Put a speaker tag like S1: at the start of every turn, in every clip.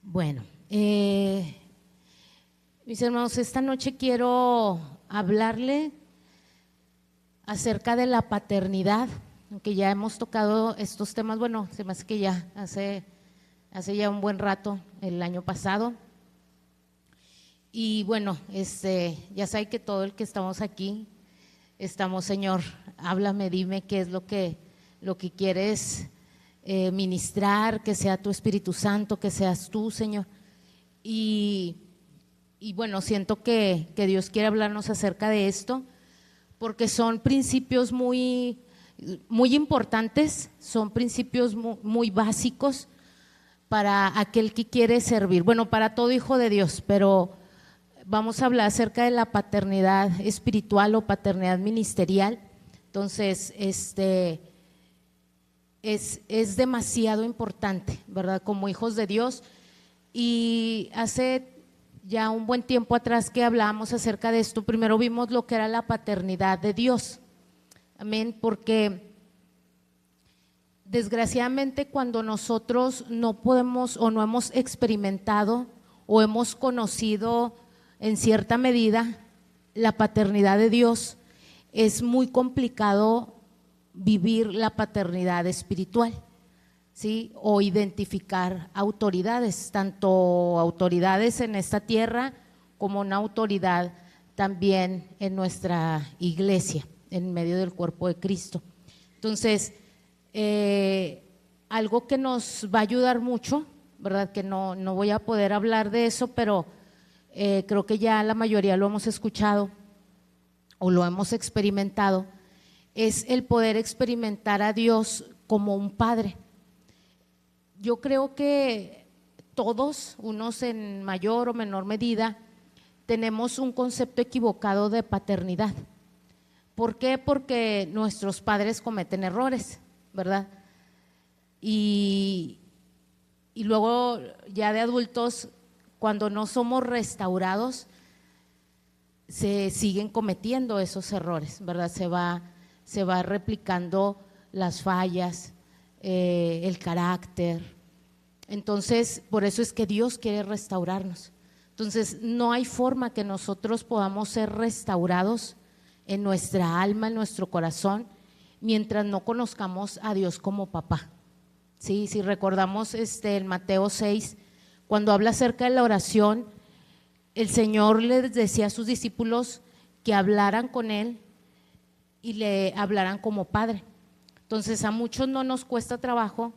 S1: Bueno, mis hermanos, esta noche quiero hablarle acerca de la paternidad, aunque ya hemos tocado estos temas. Bueno, se me hace que ya hace ya un buen rato, el año pasado. Y bueno, ya sabe que todo el que estamos aquí, estamos, Señor, háblame, dime qué es lo que quieres ministrar, que sea tu Espíritu Santo, que seas tú, Señor. Y bueno, siento que Dios quiere hablarnos acerca de esto, porque son principios muy importantes, son principios muy básicos para aquel que quiere servir, bueno, para todo hijo de Dios, pero vamos a hablar acerca de la paternidad espiritual o paternidad ministerial. Entonces, es demasiado importante, ¿verdad? Como hijos de Dios. Y hace ya un buen tiempo atrás que hablábamos acerca de esto, primero vimos lo que era la paternidad de Dios. Amén, porque desgraciadamente cuando nosotros no podemos o no hemos experimentado o hemos conocido en cierta medida la paternidad de Dios, es muy complicado vivir la paternidad espiritual, ¿sí? O identificar autoridades, tanto autoridades en esta tierra como una autoridad también en nuestra iglesia, en medio del cuerpo de Cristo. Entonces, algo que nos va a ayudar mucho, ¿verdad? Que no voy a poder hablar de eso, pero creo que ya la mayoría lo hemos escuchado o lo hemos experimentado, es el poder experimentar a Dios como un padre. Yo creo que todos, unos en mayor o menor medida, tenemos un concepto equivocado de paternidad. ¿Por qué? Porque nuestros padres cometen errores, ¿verdad? Y luego ya de adultos, cuando no somos restaurados, se siguen cometiendo esos errores, ¿verdad? Se va replicando las fallas, el carácter. Entonces, por eso es que Dios quiere restaurarnos. Entonces, no hay forma que nosotros podamos ser restaurados en nuestra alma, en nuestro corazón, mientras no conozcamos a Dios como papá. Sí, si recordamos el Mateo 6, cuando habla acerca de la oración, el Señor les decía a sus discípulos que hablaran con Él y le hablaran como Padre. Entonces, a muchos no nos cuesta trabajo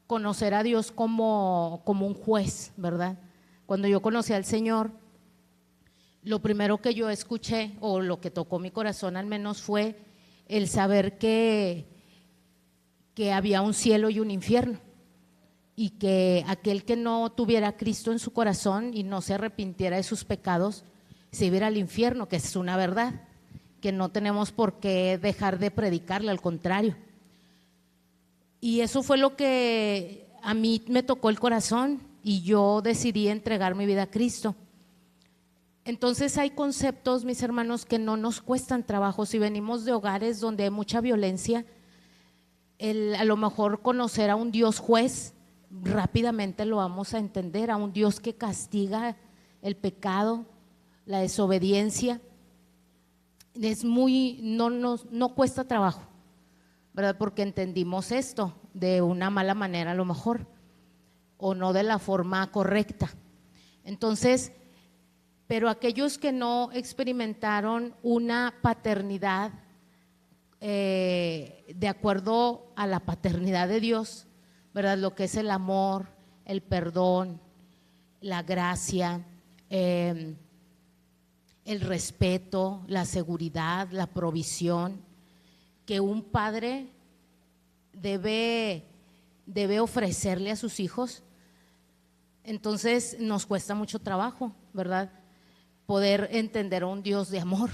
S1: conocer a Dios como un juez, ¿verdad? Cuando yo conocí al Señor, lo primero que yo escuché, o lo que tocó mi corazón al menos, fue el saber que había un cielo y un infierno, y que aquel que no tuviera a Cristo en su corazón y no se arrepintiera de sus pecados, se iba al infierno, que es una verdad, que no tenemos por qué dejar de predicarle, al contrario. Y eso fue lo que a mí me tocó el corazón y yo decidí entregar mi vida a Cristo. Entonces hay conceptos, mis hermanos, que no nos cuestan trabajo. Si venimos de hogares donde hay mucha violencia, a lo mejor conocer a un Dios juez, rápidamente lo vamos a entender, a un Dios que castiga el pecado, la desobediencia. No cuesta trabajo, ¿verdad? Porque entendimos esto de una mala manera a lo mejor, o no de la forma correcta. Entonces, pero aquellos que no experimentaron una paternidad de acuerdo a la paternidad de Dios, ¿verdad? Lo que es el amor, el perdón, la gracia, el respeto, la seguridad, la provisión que un padre debe ofrecerle a sus hijos. Entonces nos cuesta mucho trabajo, ¿verdad? Poder entender a un Dios de amor,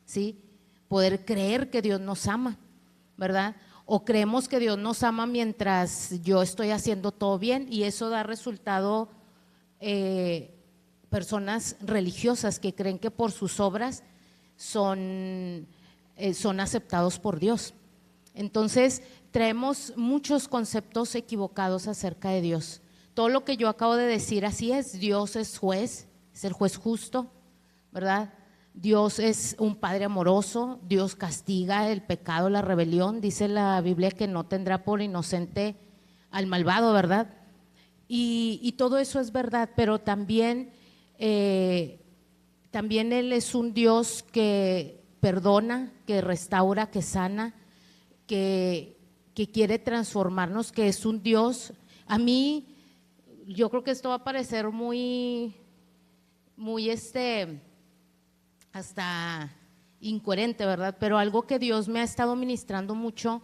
S1: ¿sí? Poder creer que Dios nos ama, ¿verdad? O creemos que Dios nos ama mientras yo estoy haciendo todo bien, y eso da resultado personas religiosas que creen que por sus obras son aceptados por Dios. Entonces traemos muchos conceptos equivocados acerca de Dios. todo lo que yo acabo de decir, así es. Dios es juez, es el juez justo, ¿verdad? Dios es un Padre amoroso, Dios castiga el pecado, la rebelión. Dice la Biblia que no tendrá por inocente al malvado, ¿verdad? Y todo eso es verdad, pero también Él es un Dios que perdona, que restaura, que sana, que quiere transformarnos, que es un Dios. A mí, yo creo que esto va a parecer muy hasta incoherente, ¿verdad? Pero algo que Dios me ha estado ministrando mucho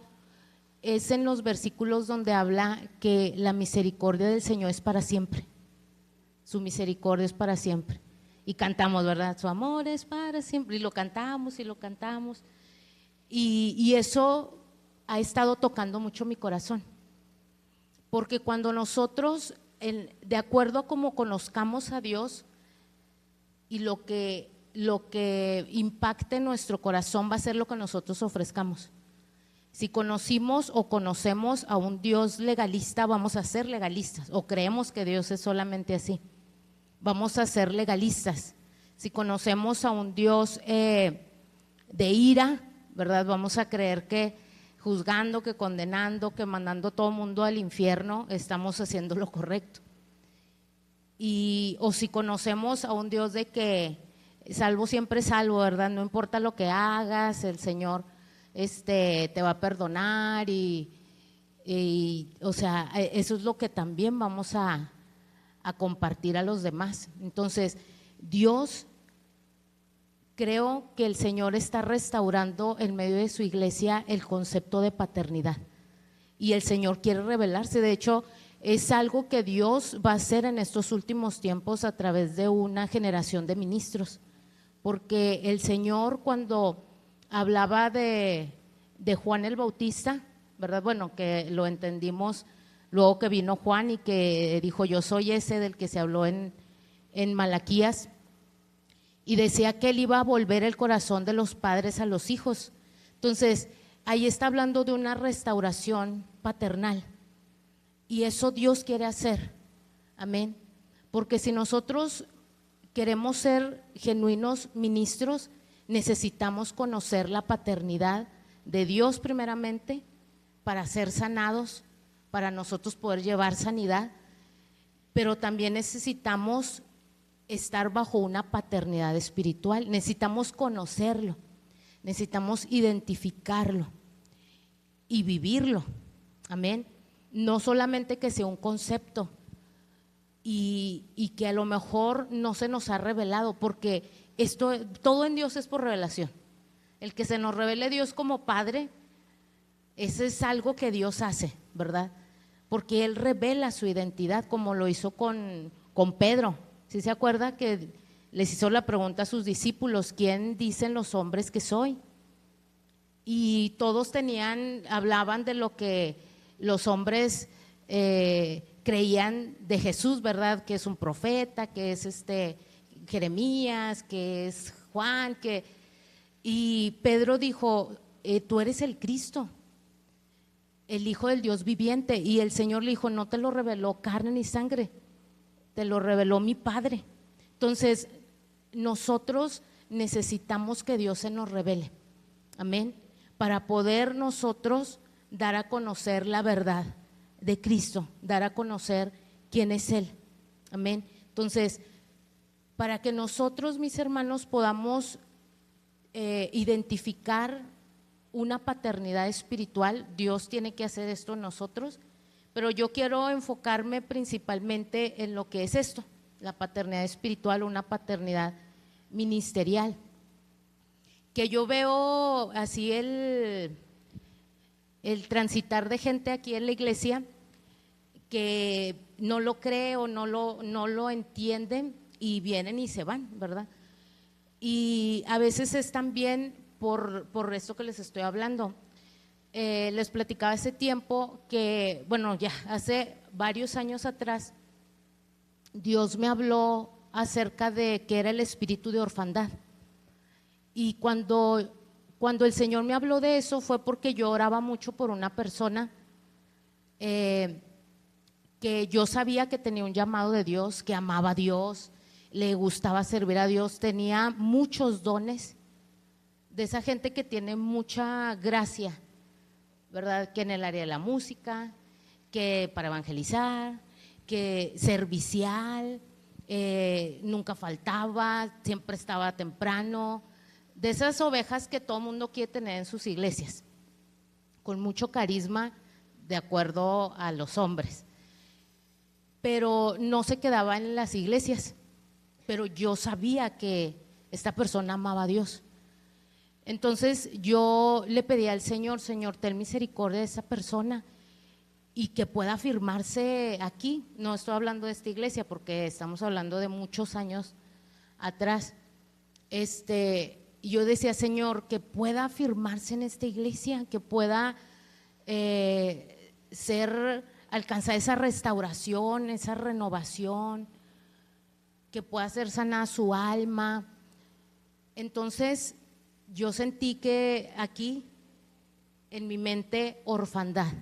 S1: es en los versículos donde habla que la misericordia del Señor es para siempre. Su misericordia es para siempre. Y cantamos, ¿verdad? Su amor es para siempre. Y lo cantamos y lo cantamos. Y eso ha estado tocando mucho mi corazón. Porque cuando nosotros, de acuerdo a cómo conozcamos a Dios y lo que impacte nuestro corazón va a ser lo que nosotros ofrezcamos. Si conocimos o conocemos a un Dios legalista, vamos a ser legalistas, o creemos que Dios es solamente así, vamos a ser legalistas. Si conocemos a un Dios de ira, ¿verdad? Vamos a creer que juzgando, que condenando, que mandando a todo mundo al infierno, estamos haciendo lo correcto. O si conocemos a un Dios de que salvo siempre salvo, ¿verdad? No importa lo que hagas, el Señor te va a perdonar o sea, eso es lo que también vamos a compartir a los demás. Entonces, Dios, creo que el Señor está restaurando en medio de su iglesia el concepto de paternidad y el Señor quiere revelarse. De hecho, es algo que Dios va a hacer en estos últimos tiempos a través de una generación de ministros, porque el Señor cuando hablaba de Juan el Bautista, ¿verdad? Bueno, que lo entendimos luego que vino Juan y que dijo yo soy ese del que se habló en Malaquías, y decía que él iba a volver el corazón de los padres a los hijos. Entonces, ahí está hablando de una restauración paternal y eso Dios quiere hacer, amén, porque si nosotros queremos ser genuinos ministros, necesitamos conocer la paternidad de Dios primeramente para ser sanados, para nosotros poder llevar sanidad, pero también necesitamos estar bajo una paternidad espiritual, necesitamos conocerlo, necesitamos identificarlo y vivirlo, amén, no solamente que sea un concepto y que a lo mejor no se nos ha revelado, porque todo en Dios es por revelación. El que se nos revele Dios como Padre, ese es algo que Dios hace, ¿verdad? Porque Él revela su identidad, como lo hizo con Pedro. ¿Sí se acuerda que les hizo la pregunta a sus discípulos, ¿quién dicen los hombres que soy? Y todos hablaban de lo que los hombres creían de Jesús, ¿verdad? Que es un profeta, que es Jeremías, que es Juan, y Pedro dijo, tú eres el Cristo, el Hijo del Dios viviente. Y el Señor le dijo, no te lo reveló carne ni sangre, te lo reveló mi Padre. Entonces, nosotros necesitamos que Dios se nos revele, amén, para poder nosotros dar a conocer la verdad de Cristo, dar a conocer quién es Él, amén. Entonces, para que nosotros, mis hermanos, podamos identificar una paternidad espiritual, Dios tiene que hacer esto en nosotros, pero yo quiero enfocarme principalmente en lo que es esto, la paternidad espiritual, una paternidad ministerial, que yo veo así el transitar de gente aquí en la iglesia que no lo cree o no lo entienden y vienen y se van, ¿verdad? Y a veces es también por esto que les estoy hablando. Les platicaba hace tiempo que, bueno, ya hace varios años atrás, Dios me habló acerca de que era el espíritu de orfandad. Y cuando el Señor me habló de eso fue porque yo oraba mucho por una persona que yo sabía que tenía un llamado de Dios, que amaba a Dios, le gustaba servir a Dios, tenía muchos dones, de esa gente que tiene mucha gracia, ¿verdad? Que en el área de la música, que para evangelizar, que servicial, nunca faltaba, siempre estaba temprano, de esas ovejas que todo mundo quiere tener en sus iglesias, con mucho carisma de acuerdo a los hombres, pero no se quedaba en las iglesias, pero yo sabía que esta persona amaba a Dios. Entonces yo le pedí al Señor, Señor, ten misericordia de esa persona y que pueda afirmarse aquí. No estoy hablando de esta iglesia porque estamos hablando de muchos años atrás. Yo decía, Señor, que pueda afirmarse en esta iglesia, que pueda alcanzar esa restauración, esa renovación, que pueda ser sanada su alma. Entonces yo sentí que aquí en mi mente orfandad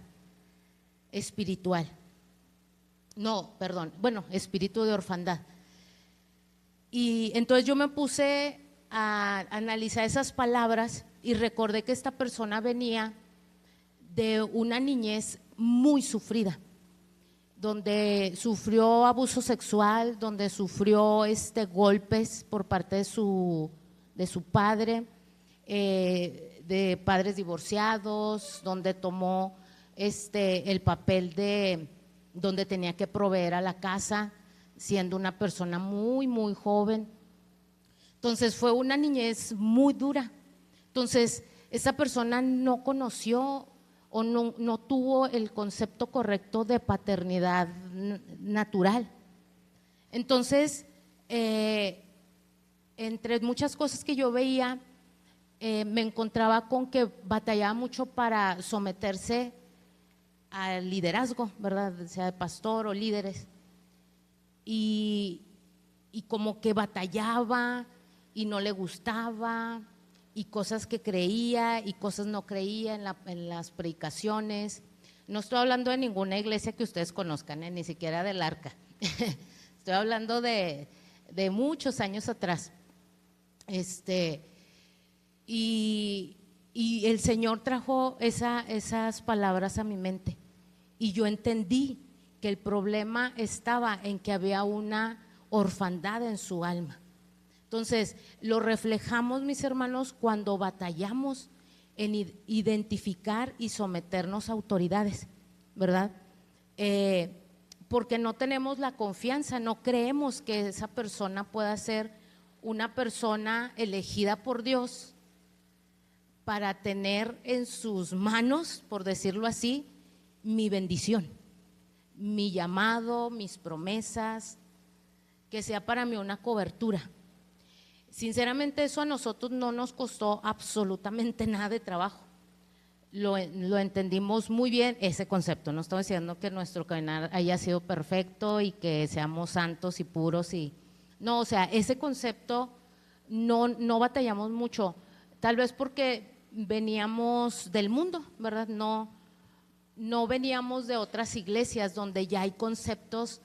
S1: espiritual, no, perdón, bueno, espíritu de orfandad. Y entonces yo me puse a analizar esas palabras y recordé que esta persona venía de una niñez muy sufrida, donde sufrió abuso sexual, donde sufrió golpes por parte de su padre, de padres divorciados, donde tomó el papel de donde tenía que proveer a la casa, siendo una persona muy, muy joven. Entonces fue una niñez muy dura. Entonces esa persona no conoció o no tuvo el concepto correcto de paternidad natural. Entonces, entre muchas cosas que yo veía, me encontraba con que batallaba mucho para someterse al liderazgo, ¿verdad? Sea de pastor o líderes. Y como que batallaba y no le gustaba, y cosas que creía y cosas no creía en las predicaciones. No estoy hablando de ninguna iglesia que ustedes conozcan, ni siquiera del Arca. Estoy hablando de muchos años atrás. Y el Señor trajo esas palabras a mi mente y yo entendí que el problema estaba en que había una orfandad en su alma. Entonces, lo reflejamos, mis hermanos, cuando batallamos en identificar y someternos a autoridades, ¿verdad? Porque no tenemos la confianza, no creemos que esa persona pueda ser una persona elegida por Dios para tener en sus manos, por decirlo así, mi bendición, mi llamado, mis promesas, que sea para mí una cobertura. Sinceramente, eso a nosotros no nos costó absolutamente nada de trabajo. Lo entendimos muy bien, ese concepto. No estoy diciendo que nuestro caminar haya sido perfecto y que seamos santos y puros. No, o sea, ese concepto no batallamos mucho. Tal vez porque veníamos del mundo, ¿verdad? No veníamos de otras iglesias donde ya hay conceptos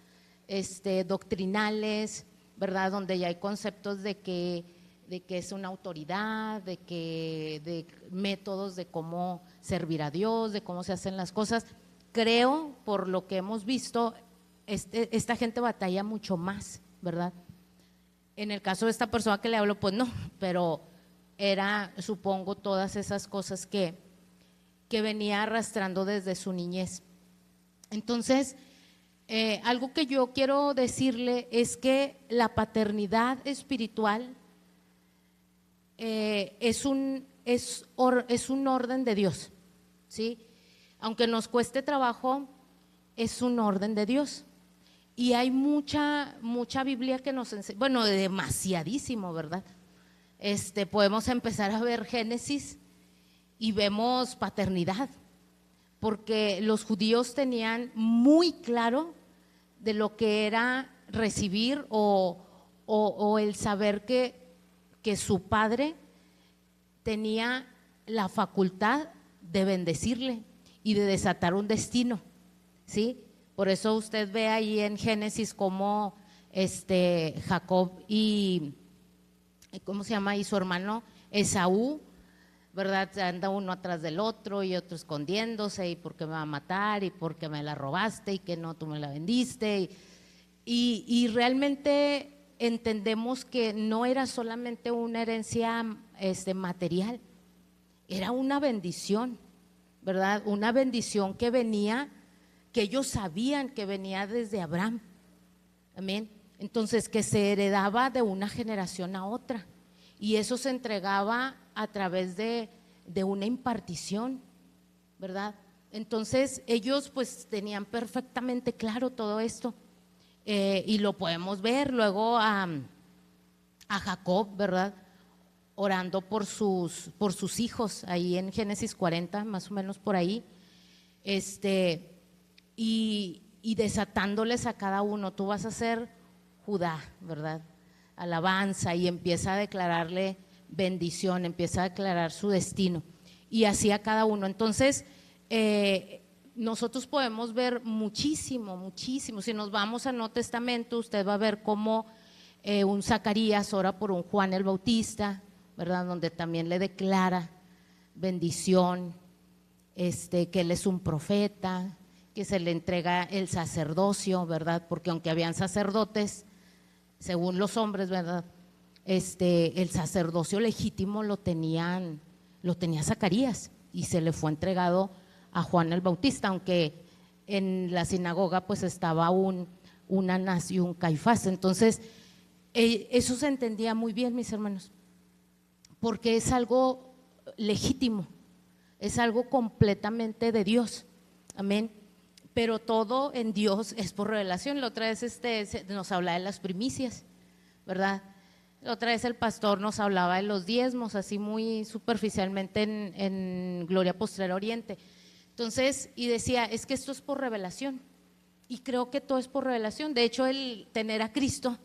S1: doctrinales, ¿verdad? Donde ya hay conceptos de que es una autoridad, de métodos de cómo servir a Dios, de cómo se hacen las cosas. Creo, por lo que hemos visto, esta gente batalla mucho más, ¿verdad? En el caso de esta persona que le hablo, pues no, pero era, supongo, todas esas cosas que venía arrastrando desde su niñez. Entonces, algo que yo quiero decirle es que la paternidad espiritual es un orden de Dios, ¿sí? Aunque nos cueste trabajo, es un orden de Dios. Y hay mucha Biblia que nos enseña, bueno, demasiadísimo, ¿verdad? Podemos empezar a ver Génesis y vemos paternidad, porque los judíos tenían muy claro de lo que era recibir o el saber que su padre tenía la facultad de bendecirle y de desatar un destino, ¿sí? Por eso usted ve ahí en Génesis cómo Jacob y, ¿cómo se llama? Y su hermano Esaú, ¿verdad? Anda uno atrás del otro y otro escondiéndose, y por qué me va a matar, y por qué me la robaste, y que no, tú me la vendiste. Y realmente entendemos que no era solamente una herencia material, era una bendición, ¿verdad? Una bendición que venía, que ellos sabían que venía desde Abraham. Amén. Entonces, que se heredaba de una generación a otra, y eso se entregaba a través de una impartición, ¿verdad? Entonces ellos pues tenían perfectamente claro todo esto, y lo podemos ver luego a Jacob, ¿verdad? Orando por sus hijos, ahí en Génesis 40, más o menos por ahí, y desatándoles a cada uno: tú vas a ser Judá, ¿verdad? Alabanza, y empieza a declararle bendición, empieza a declarar su destino, y así a cada uno. Entonces nosotros podemos ver muchísimo, si nos vamos al Nuevo Testamento, usted va a ver cómo un Zacarías ora por un Juan el Bautista, ¿verdad? Donde también le declara bendición, que él es un profeta, que se le entrega el sacerdocio, ¿verdad? Porque aunque habían sacerdotes, según los hombres, ¿verdad? El sacerdocio legítimo lo tenía Zacarías, y se le fue entregado a Juan el Bautista, aunque en la sinagoga pues estaba un Anás y un Caifás. Entonces eso se entendía muy bien, mis hermanos, porque es algo legítimo, es algo completamente de Dios. Amén. Pero todo en Dios es por revelación. La otra vez nos habla de las primicias, ¿verdad? La otra vez el pastor nos hablaba de los diezmos, así muy superficialmente en Gloria Postrera Oriente. Entonces, y decía, es que esto es por revelación, y creo que todo es por revelación. De hecho, el tener a Cristo,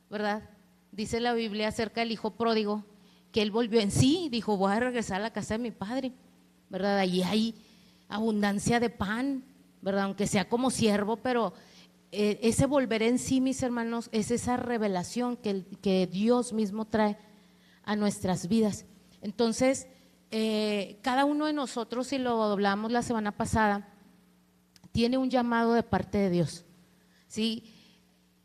S1: ¿verdad? Dice la Biblia acerca del hijo pródigo, que él volvió en sí, dijo: voy a regresar a la casa de mi padre, ¿verdad? Allí hay abundancia de pan, ¿verdad? Aunque sea como siervo, pero ese volver en sí, mis hermanos, es esa revelación que Dios mismo trae a nuestras vidas. Entonces, cada uno de nosotros, si lo hablamos la semana pasada, tiene un llamado de parte de Dios, ¿sí?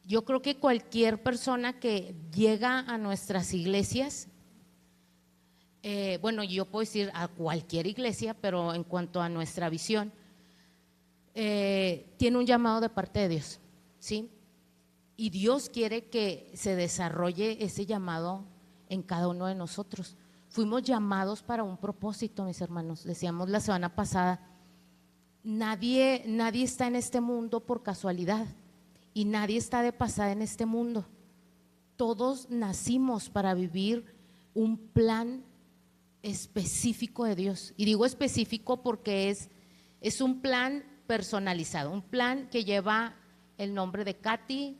S1: Yo creo que cualquier persona que llega a nuestras iglesias, bueno, yo puedo decir a cualquier iglesia, pero en cuanto a nuestra visión, tiene un llamado de parte de Dios, ¿sí? Y Dios quiere que se desarrolle ese llamado en cada uno de nosotros. Fuimos llamados para un propósito, mis hermanos. Decíamos la semana pasada, nadie está en este mundo por casualidad, y nadie está de pasada en este mundo. Todos nacimos para vivir un plan específico de Dios, y digo específico porque es un plan personalizado, un plan que lleva el nombre de Katy,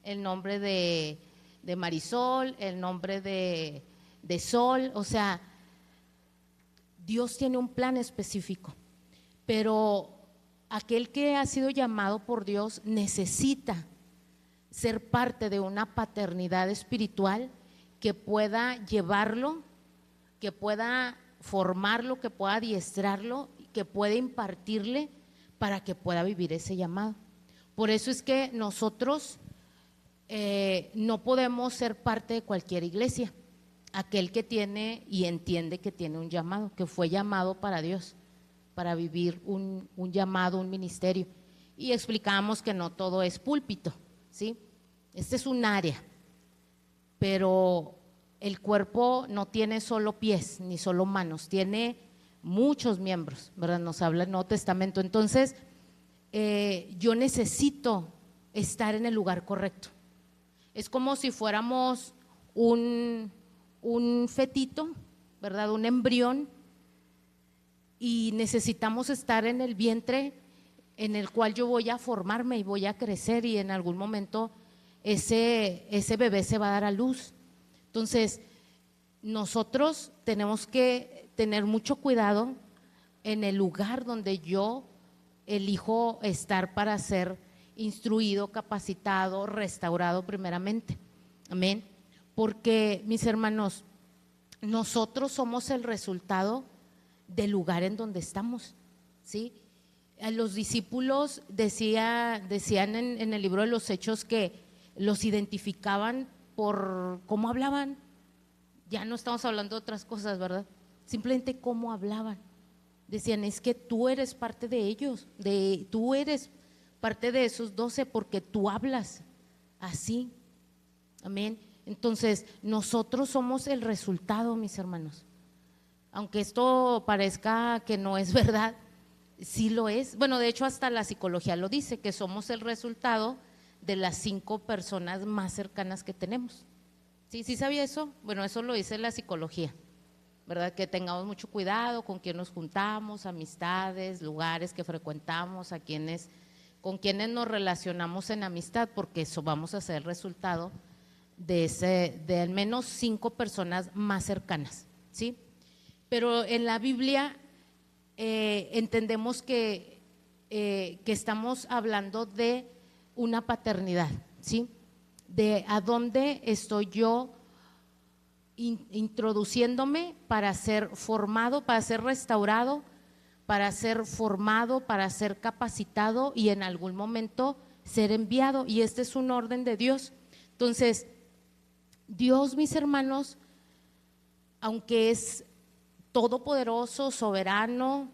S1: el nombre de Marisol, el nombre de Sol. O sea, Dios tiene un plan específico, pero aquel que ha sido llamado por Dios necesita ser parte de una paternidad espiritual que pueda llevarlo, que pueda formarlo, que pueda adiestrarlo, que pueda impartirle para que pueda vivir ese llamado. Por eso es que nosotros no podemos ser parte de cualquier iglesia. Aquel que tiene y entiende que tiene un llamado, que fue llamado para Dios, para vivir un llamado, un ministerio. Y explicamos que no todo es púlpito, ¿sí? Este es un área, pero el cuerpo no tiene solo pies ni solo manos, tiene muchos miembros, ¿verdad? Nos habla el Nuevo Testamento. Entonces, yo necesito estar en el lugar correcto. Es como si fuéramos un fetito, ¿verdad? Un embrión, y necesitamos estar en el vientre en el cual yo voy a formarme y voy a crecer, y en algún momento ese bebé se va a dar a luz. Entonces, nosotros tenemos que tener mucho cuidado en el lugar donde yo elijo estar para ser instruido, capacitado, restaurado primeramente. Amén. Porque, mis hermanos, nosotros somos el resultado del lugar en donde estamos, ¿sí? A los discípulos decían en el libro de los Hechos que los identificaban por cómo hablaban. Ya no estamos hablando de otras cosas, ¿verdad? Simplemente cómo hablaban. Decían, es que tú eres parte de ellos, tú eres parte de esos 12 porque tú hablas así. Amén. Entonces, nosotros somos el resultado, mis hermanos. Aunque esto parezca que no es verdad, sí lo es. Bueno, de hecho hasta la psicología lo dice, que somos el resultado de las 5 personas más cercanas que tenemos. ¿Sí, sí sabía eso? Bueno, eso lo dice la psicología, ¿verdad? Que tengamos mucho cuidado con quién nos juntamos, amistades, lugares que frecuentamos, con quienes nos relacionamos en amistad, porque eso vamos a ser el resultado de al menos 5 personas más cercanas, ¿sí? Pero en la Biblia entendemos que estamos hablando de una paternidad, ¿sí? De a dónde estoy yo introduciéndome para ser formado, para ser restaurado, para ser formado, para ser capacitado y en algún momento ser enviado. Y este es un orden de Dios. Entonces, Dios, mis hermanos, aunque es todopoderoso, soberano,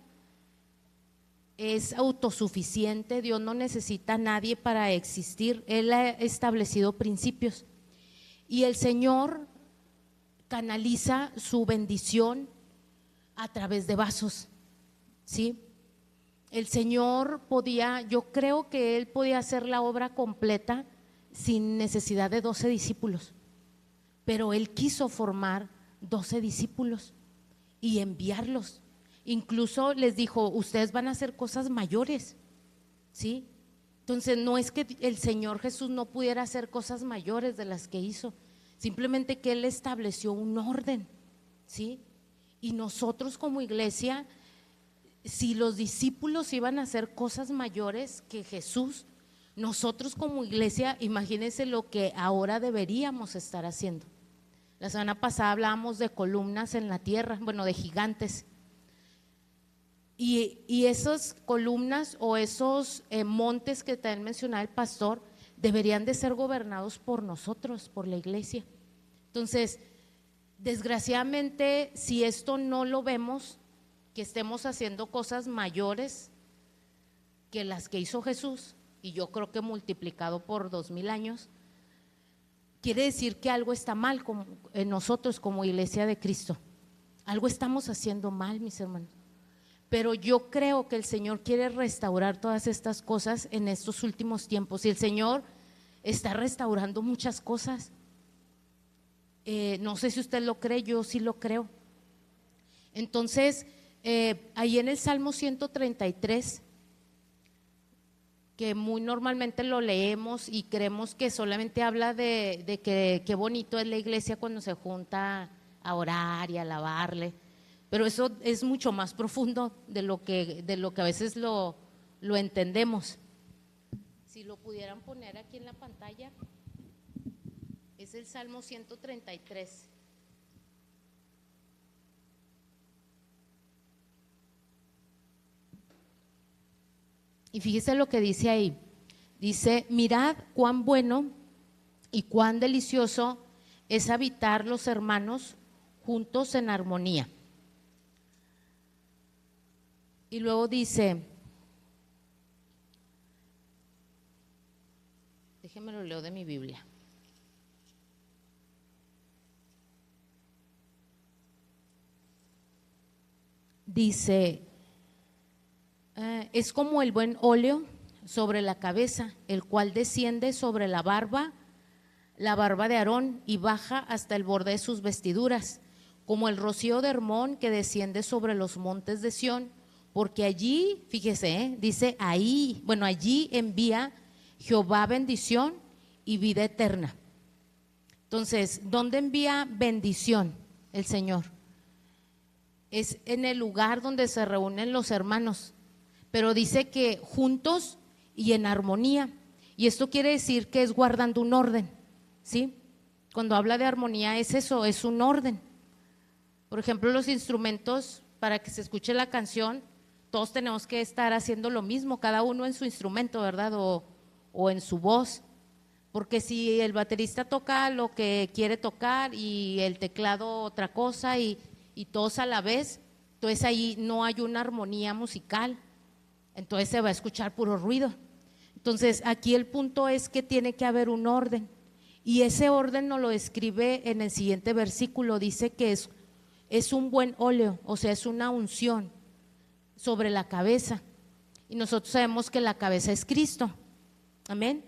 S1: es autosuficiente, Dios no necesita a nadie para existir, Él ha establecido principios y el Señor canaliza su bendición a través de vasos, ¿sí? El Señor yo creo que Él podía hacer la obra completa sin necesidad de 12 discípulos, pero Él quiso formar 12 discípulos y enviarlos. Incluso les dijo, ustedes van a hacer cosas mayores, ¿sí? Entonces no es que el Señor Jesús no pudiera hacer cosas mayores de las que hizo, simplemente que Él estableció un orden, ¿sí? Y nosotros como iglesia, si los discípulos iban a hacer cosas mayores que Jesús, nosotros como iglesia, imagínense lo que ahora deberíamos estar haciendo. La semana pasada hablábamos de columnas en la tierra, bueno, de gigantes. Y esas columnas o esos montes que también mencionaba el pastor, deberían de ser gobernados por nosotros, por la iglesia. Entonces, desgraciadamente, si esto no lo vemos, que estemos haciendo cosas mayores que las que hizo Jesús, y yo creo que multiplicado por 2000 años, quiere decir que algo está mal en nosotros como iglesia de Cristo. Algo estamos haciendo mal, mis hermanos. Pero yo creo que el Señor quiere restaurar todas estas cosas en estos últimos tiempos. Y el Señor está restaurando muchas cosas. No sé si usted lo cree, yo sí lo creo. Entonces, ahí en el Salmo 133, que muy normalmente lo leemos y creemos que solamente habla de que qué bonito es la iglesia cuando se junta a orar y a alabarle, pero eso es mucho más profundo de lo que a veces lo entendemos. Si lo pudieran poner aquí en la pantalla, es el Salmo 133. Y fíjese lo que dice ahí. Dice, mirad cuán bueno y cuán delicioso es habitar los hermanos juntos en armonía. Y luego dice, déjenme lo leo de mi Biblia. Dice, es como el buen óleo sobre la cabeza, el cual desciende sobre la barba de Aarón y baja hasta el borde de sus vestiduras, como el rocío de Hermón que desciende sobre los montes de Sión, porque allí, fíjese, dice ahí, bueno, allí envía Jehová bendición y vida eterna. Entonces, ¿dónde envía bendición el Señor? Es en el lugar donde se reúnen los hermanos, pero dice que juntos y en armonía. Y esto quiere decir que es guardando un orden, ¿sí? Cuando habla de armonía es eso, es un orden. Por ejemplo, los instrumentos, para que se escuche la canción, todos tenemos que estar haciendo lo mismo, cada uno en su instrumento, ¿verdad? O en su voz. Porque si el baterista toca lo que quiere tocar y el teclado otra cosa y todos a la vez, entonces ahí no hay una armonía musical, entonces se va a escuchar puro ruido. Entonces aquí el punto es que tiene que haber un orden y ese orden nos lo describe en el siguiente versículo, dice que es un buen óleo, o sea, es una unción sobre la cabeza y nosotros sabemos que la cabeza es Cristo, amén.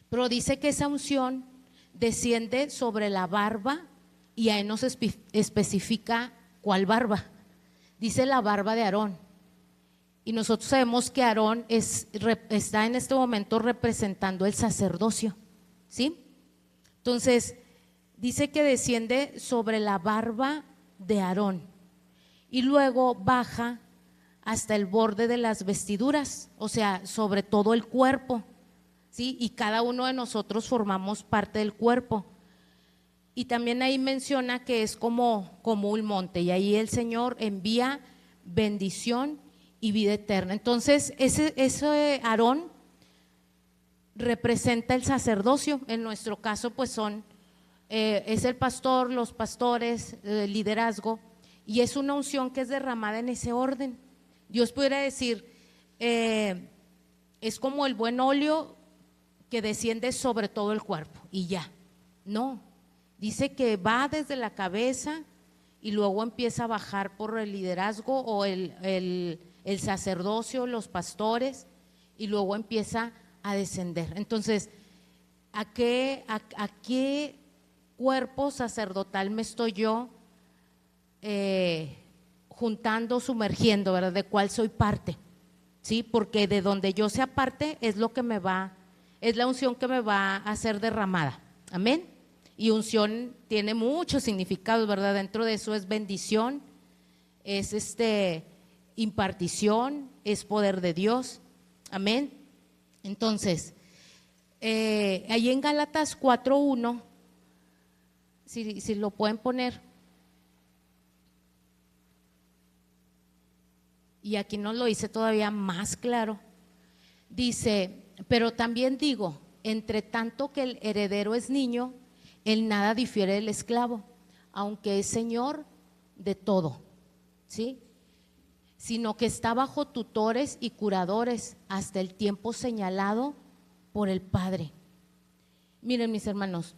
S1: Pero dice que esa unción desciende sobre la barba y ahí nos especifica cuál barba. Dice la barba de Aarón. Y nosotros sabemos que Aarón está en este momento representando el sacerdocio, ¿sí? Entonces, dice que desciende sobre la barba de Aarón y luego baja hasta el borde de las vestiduras, o sea, sobre todo el cuerpo. ¿Sí? Y cada uno de nosotros formamos parte del cuerpo. Y también ahí menciona que es como un monte y ahí el Señor envía bendición y vida eterna. Entonces ese Aarón representa el sacerdocio, en nuestro caso pues es el pastor, los pastores, el liderazgo, y es una unción que es derramada en ese orden. Dios pudiera decir, es como el buen óleo que desciende sobre todo el cuerpo y ya, no, dice que va desde la cabeza y luego empieza a bajar por el liderazgo o el sacerdocio, los pastores, y luego empieza a descender. Entonces, ¿a qué cuerpo sacerdotal me estoy yo juntando, sumergiendo, ¿verdad? ¿De cuál soy parte? ¿Sí? Porque de donde yo sea parte es lo que es la unción que me va a hacer derramada, amén. Y unción tiene muchos significados, ¿verdad? Dentro de eso es bendición, es impartición, es poder de Dios, amén. Entonces, ahí en Gálatas 4:1, si lo pueden poner, y aquí nos lo dice todavía más claro, dice: pero también digo, entre tanto que el heredero es niño, en nada difiere del esclavo, aunque es señor de todo, ¿sí? Sino que está bajo tutores y curadores hasta el tiempo señalado por el Padre. Miren, mis hermanos,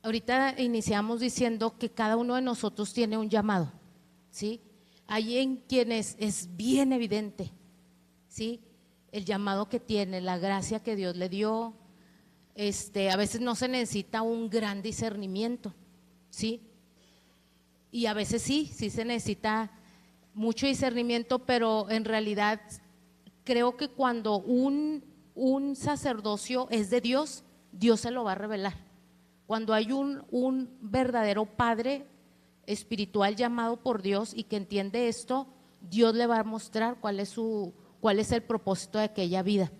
S1: ahorita iniciamos diciendo que cada uno de nosotros tiene un llamado, ¿sí? Hay en quienes es bien evidente, ¿sí? El llamado que tiene, la gracia que Dios le dio, a veces no se necesita un gran discernimiento, ¿sí? Y a veces sí se necesita mucho discernimiento, pero en realidad creo que cuando un sacerdocio es de Dios, Dios se lo va a revelar. Cuando hay un verdadero padre espiritual llamado por Dios y que entiende esto, Dios le va a mostrar cuál es el propósito de aquella vida.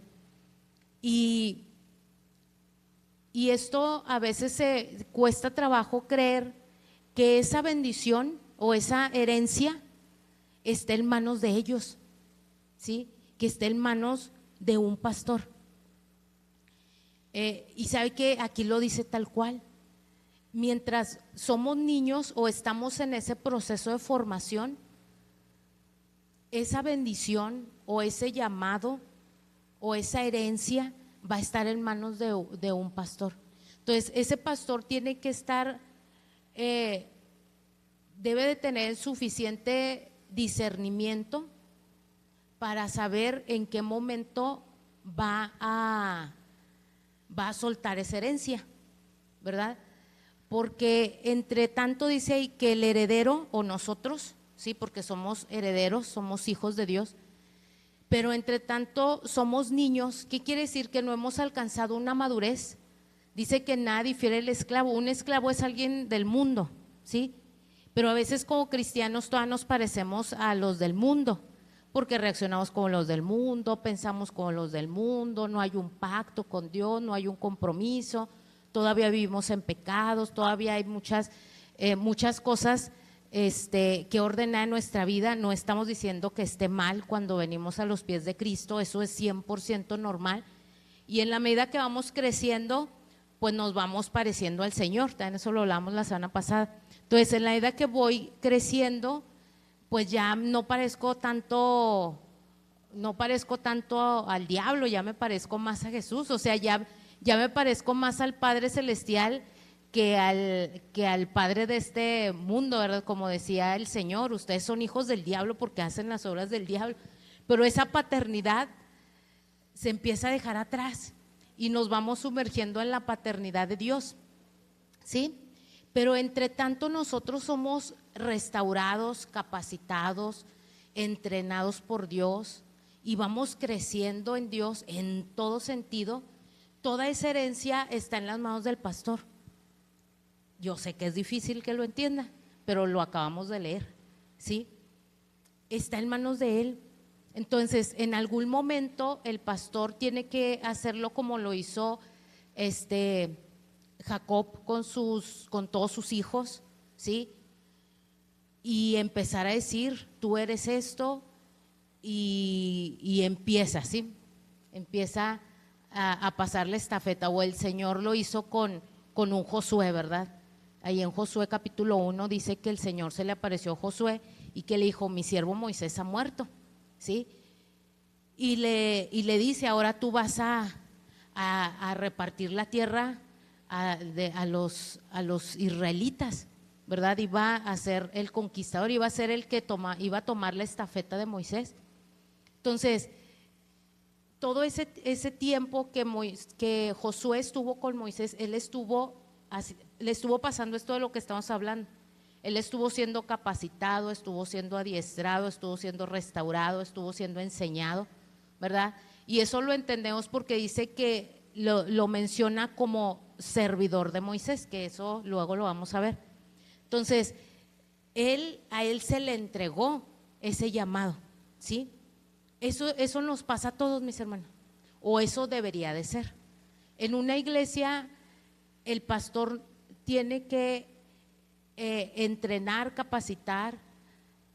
S1: Y esto a veces cuesta trabajo creer que esa bendición o esa herencia esté en manos de ellos, ¿sí? Que esté en manos de un pastor. Y sabe que aquí lo dice tal cual. Mientras somos niños o estamos en ese proceso de formación, esa bendición o ese llamado o esa herencia va a estar en manos de un pastor. Entonces ese pastor tiene que estar, debe de tener suficiente discernimiento para saber en qué momento va a soltar esa herencia, ¿verdad? Porque entre tanto dice ahí que el heredero o nosotros, sí, porque somos herederos, somos hijos de Dios, pero entre tanto somos niños. ¿Qué quiere decir? Que no hemos alcanzado una madurez. Dice que nada difiere del esclavo. Un esclavo es alguien del mundo, ¿sí? Pero a veces como cristianos todavía nos parecemos a los del mundo, porque reaccionamos como los del mundo, pensamos como los del mundo, no hay un pacto con Dios, no hay un compromiso, todavía vivimos en pecados, todavía hay muchas cosas que ordenar en nuestra vida. No estamos diciendo que esté mal cuando venimos a los pies de Cristo, eso es 100% normal, y en la medida que vamos creciendo, pues nos vamos pareciendo al Señor, también eso lo hablamos la semana pasada. Entonces, en la medida que voy creciendo, pues ya no parezco tanto al diablo, ya me parezco más a Jesús, o sea, ya me parezco más al Padre Celestial que al padre de este mundo, ¿verdad? Como decía el Señor, ustedes son hijos del diablo porque hacen las obras del diablo, pero esa paternidad se empieza a dejar atrás y nos vamos sumergiendo en la paternidad de Dios, ¿sí? Pero entre tanto nosotros somos restaurados, capacitados, entrenados por Dios y vamos creciendo en Dios en todo sentido. Toda esa herencia está en las manos del pastor. Yo sé que es difícil que lo entienda, pero lo acabamos de leer, ¿sí? Está en manos de él. Entonces, en algún momento el pastor tiene que hacerlo como lo hizo Jacob con todos sus hijos, ¿sí? Y empezar a decir, tú eres esto, y empieza, ¿sí? Empieza a pasar la estafeta, o el Señor lo hizo con un Josué, ¿verdad? Ahí en Josué capítulo 1 dice que el Señor se le apareció a Josué y que le dijo, mi siervo Moisés ha muerto, ¿sí? Y le dice, ahora tú vas a repartir la tierra a los israelitas, ¿verdad? Iba a ser el conquistador, iba a ser el que iba a tomar la estafeta de Moisés. Entonces, todo ese tiempo que Josué estuvo con Moisés, le estuvo pasando esto de lo que estamos hablando. Él estuvo siendo capacitado, estuvo siendo adiestrado, estuvo siendo restaurado, estuvo siendo enseñado, ¿verdad? Y eso lo entendemos porque dice que lo menciona como servidor de Moisés, que eso luego lo vamos a ver. Entonces, a él se le entregó ese llamado, ¿sí? Eso nos pasa a todos, mis hermanos, o eso debería de ser. En una iglesia, el pastor tiene que entrenar, capacitar,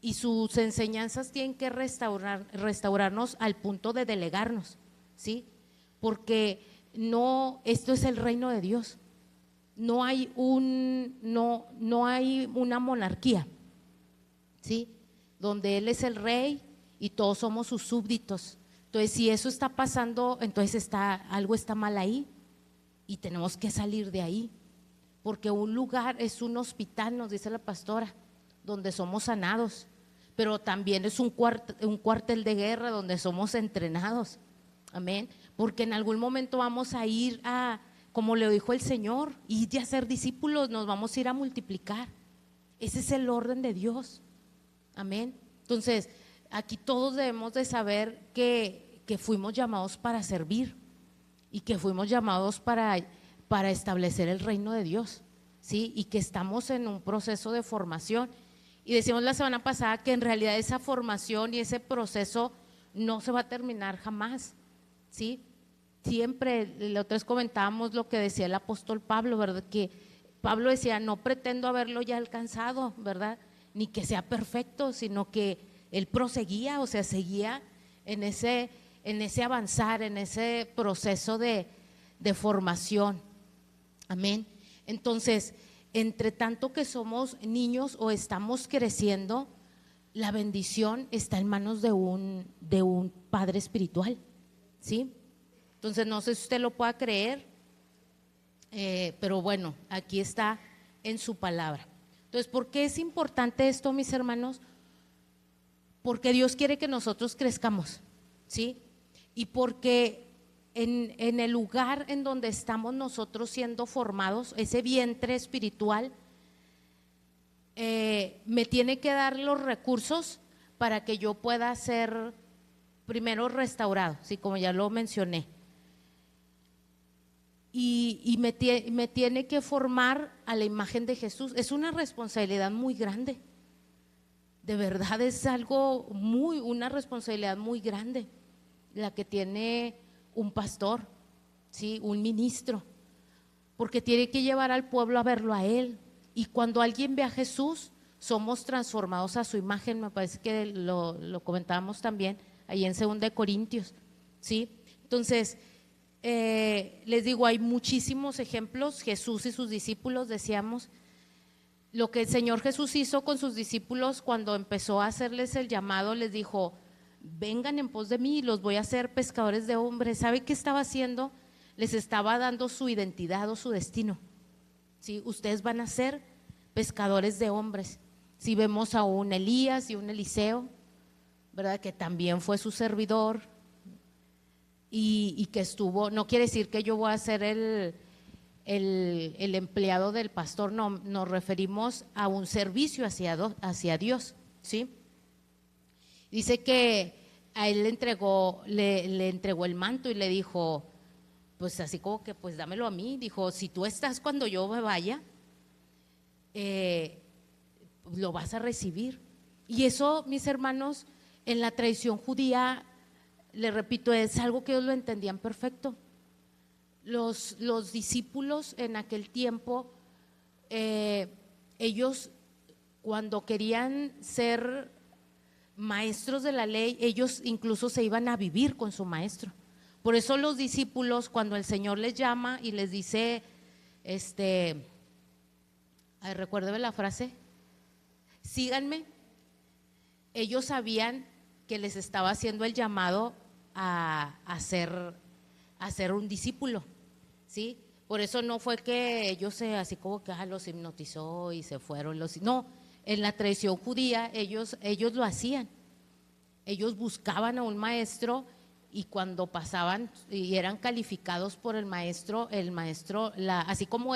S1: y sus enseñanzas tienen que restaurarnos al punto de delegarnos, ¿sí? Porque esto es el reino de Dios. No hay una monarquía, ¿sí? Donde Él es el rey y todos somos sus súbditos. Entonces, si eso está pasando, entonces algo está mal ahí y tenemos que salir de ahí, porque un lugar es un hospital, nos dice la pastora, donde somos sanados, pero también es un cuartel de guerra donde somos entrenados, amén, porque en algún momento vamos a ir como le dijo el Señor, ir a ser discípulos, nos vamos a ir a multiplicar. Ese es el orden de Dios, amén. Entonces, aquí todos debemos de saber que fuimos llamados para servir y que fuimos llamados para establecer el reino de Dios, ¿sí? Y que estamos en un proceso de formación. Y decimos la semana pasada que en realidad esa formación y ese proceso no se va a terminar jamás, ¿sí? Siempre, la otra vez comentábamos lo que decía el apóstol Pablo, ¿verdad? Que Pablo decía, no pretendo haberlo ya alcanzado, ¿verdad? Ni que sea perfecto, sino que él proseguía, o sea, seguía en ese avanzar, en ese proceso de formación, amén. Entonces, entre tanto que somos niños o estamos creciendo, la bendición está en manos de un padre espiritual, ¿sí? Entonces, no sé si usted lo pueda creer, pero bueno, aquí está en su palabra. Entonces, ¿por qué es importante esto, mis hermanos? Porque Dios quiere que nosotros crezcamos, ¿sí? Y porque en el lugar en donde estamos nosotros siendo formados, ese vientre espiritual, me tiene que dar los recursos para que yo pueda ser primero restaurado, ¿sí? Como ya lo mencioné. Y me tiene que formar a la imagen de Jesús. Es una responsabilidad muy grande, De verdad es algo una responsabilidad muy grande la que tiene un pastor, ¿sí? Un ministro, porque tiene que llevar al pueblo a verlo a él. Y cuando alguien ve a Jesús, somos transformados a su imagen. Me parece que lo comentábamos también ahí en 2 Corintios, ¿sí? Entonces, les digo, hay muchísimos ejemplos. Jesús y sus discípulos, decíamos, lo que el Señor Jesús hizo con sus discípulos cuando empezó a hacerles el llamado, les dijo: vengan en pos de mí y los voy a hacer pescadores de hombres. ¿Sabe qué estaba haciendo? Les estaba dando su identidad o su destino, ¿sí? Ustedes van a ser pescadores de hombres. Si vemos a un Elías y un Eliseo, ¿verdad? Que también fue su servidor y que estuvo, no quiere decir que yo voy a ser el empleado del pastor, no, nos referimos a un servicio hacia Dios, ¿sí? Dice que a él le entregó el manto y le dijo, pues así como que pues dámelo a mí. Dijo, si tú estás cuando yo me vaya, lo vas a recibir. Y eso, mis hermanos, en la tradición judía, le repito, es algo que ellos lo entendían perfecto. Los discípulos en aquel tiempo, ellos cuando querían ser maestros de la ley, ellos incluso se iban a vivir con su maestro. Por eso los discípulos, cuando el Señor les llama y les dice, recuérdeme la frase, síganme, ellos sabían que les estaba haciendo el llamado a ser un discípulo, ¿sí? Por eso no fue que ellos así como que los hipnotizó y se fueron, no, en la tradición judía ellos lo hacían, ellos buscaban a un maestro y cuando pasaban y eran calificados por el maestro, así como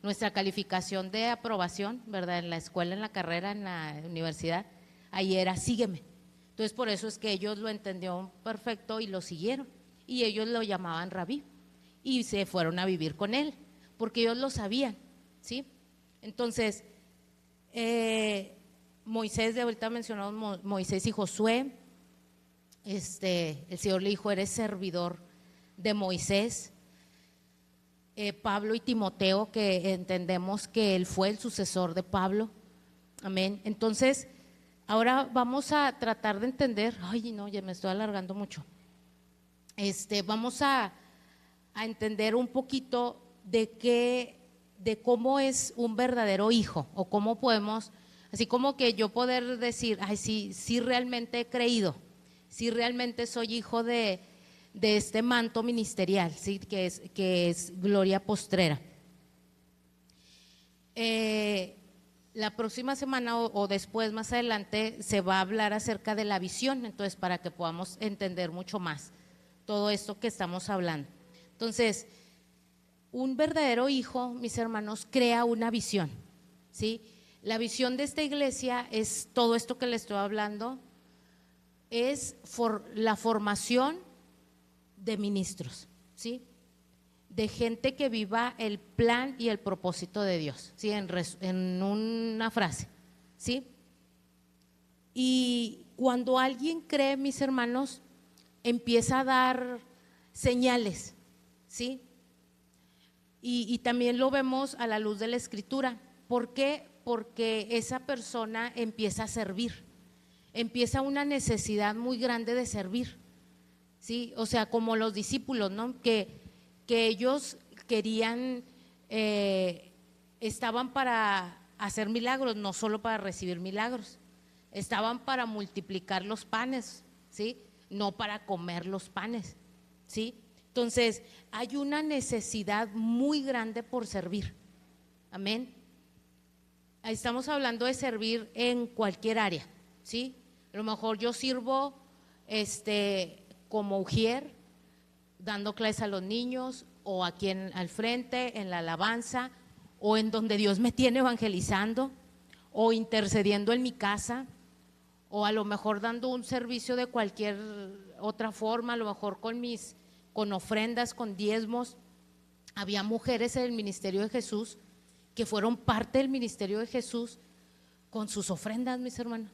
S1: nuestra calificación de aprobación, ¿verdad? En la escuela, en la carrera, en la universidad, ahí era sígueme. Entonces por eso es que ellos lo entendieron perfecto y lo siguieron. Y ellos lo llamaban rabí y se fueron a vivir con él, porque ellos lo sabían, ¿sí? Entonces, Moisés, de ahorita mencionamos Moisés y Josué, el Señor le dijo, eres servidor de Moisés. Pablo y Timoteo, que entendemos que él fue el sucesor de Pablo, amén. Entonces, ahora vamos a tratar de entender, ay no, ya me estoy alargando mucho. Vamos a entender un poquito de cómo es un verdadero hijo, o cómo podemos, así como que yo poder decir, ay, sí realmente he creído, sí realmente soy hijo de este manto ministerial, ¿sí? que es gloria postrera. La próxima semana o después, más adelante, se va a hablar acerca de la visión, entonces para que podamos entender mucho más todo esto que estamos hablando. Entonces, un verdadero hijo, mis hermanos, crea una visión, ¿sí? La visión de esta iglesia es todo esto que les estoy hablando, es la formación de ministros, ¿sí? De gente que viva el plan y el propósito de Dios, ¿sí? En una frase, ¿sí? Y cuando alguien cree, mis hermanos, empieza a dar señales, ¿sí? Y también lo vemos a la luz de la Escritura. ¿Por qué? Porque esa persona empieza a servir, empieza una necesidad muy grande de servir, ¿sí? O sea, como los discípulos, ¿no? Que ellos querían, estaban para hacer milagros, no solo para recibir milagros, estaban para multiplicar los panes, ¿sí? No para comer los panes, ¿sí? Entonces, hay una necesidad muy grande por servir, amén. Estamos hablando de servir en cualquier área, ¿sí? A lo mejor yo sirvo como ujier, dando clases a los niños, o aquí al frente, en la alabanza, o en donde Dios me tiene evangelizando, o intercediendo en mi casa, o a lo mejor dando un servicio de cualquier otra forma, a lo mejor con ofrendas, con diezmos. Había mujeres en el ministerio de Jesús que fueron parte del ministerio de Jesús con sus ofrendas, mis hermanos.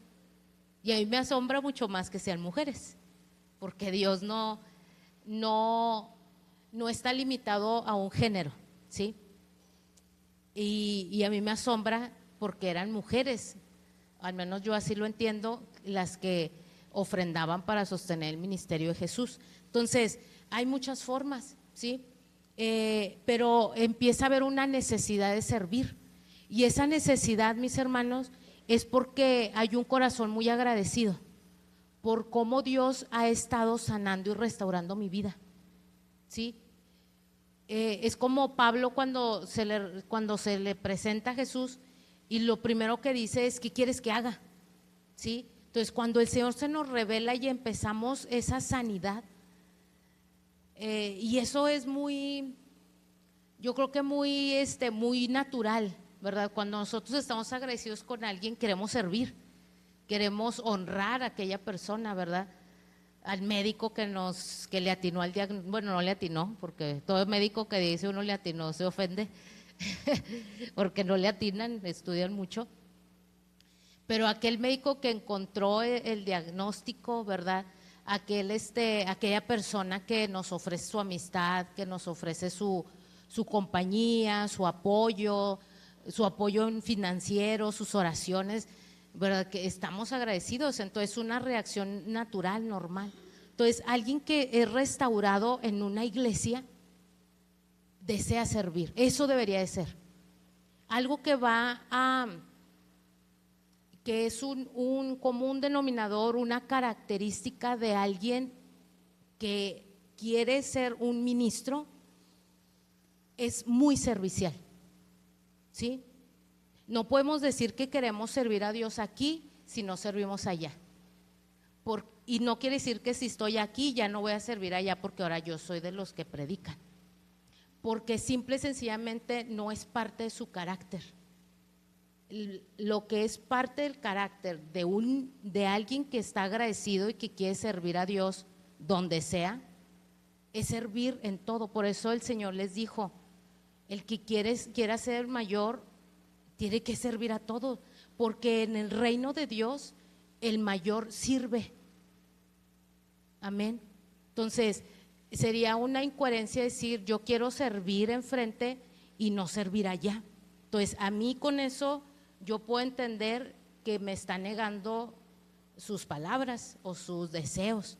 S1: Y a mí me asombra mucho más que sean mujeres, porque Dios no está limitado a un género, ¿sí? Y a mí me asombra porque eran mujeres, al menos yo así lo entiendo, las que ofrendaban para sostener el ministerio de Jesús. Entonces, hay muchas formas, ¿sí? Pero empieza a haber una necesidad de servir. Y esa necesidad, mis hermanos, es porque hay un corazón muy agradecido por cómo Dios ha estado sanando y restaurando mi vida, ¿sí? Es como Pablo cuando se le presenta a Jesús y lo primero que dice es: ¿qué quieres que haga? ¿Sí? Entonces, cuando el Señor se nos revela y empezamos esa sanidad, y eso es muy, yo creo que muy natural, ¿verdad? Cuando nosotros estamos agradecidos con alguien, queremos servir, queremos honrar a aquella persona, ¿verdad? Al médico que le atinó al diagnóstico, bueno, no le atinó, porque todo médico que dice uno le atinó se ofende, porque no le atinan, estudian mucho. Pero aquel médico que encontró el diagnóstico, ¿verdad? Aquella persona que nos ofrece su amistad, que nos ofrece su compañía, su apoyo financiero, sus oraciones, ¿verdad? Que estamos agradecidos. Entonces, una reacción natural, normal. Entonces, alguien que es restaurado en una iglesia desea servir. Eso debería de ser algo que que es un común denominador, una característica de alguien que quiere ser un ministro, es muy servicial, ¿sí? No podemos decir que queremos servir a Dios aquí si no servimos allá. Y no quiere decir que si estoy aquí ya no voy a servir allá porque ahora yo soy de los que predican. Porque simple y sencillamente no es parte de su carácter. Lo que es parte del carácter de alguien que está agradecido y que quiere servir a Dios donde sea, es servir en todo. Por eso el Señor les dijo: el que quiera ser mayor tiene que servir a todos, porque en el reino de Dios el mayor sirve. Amén. Entonces sería una incoherencia decir: yo quiero servir enfrente y no servir allá. Entonces, a mí con eso yo puedo entender que me está negando sus palabras o sus deseos,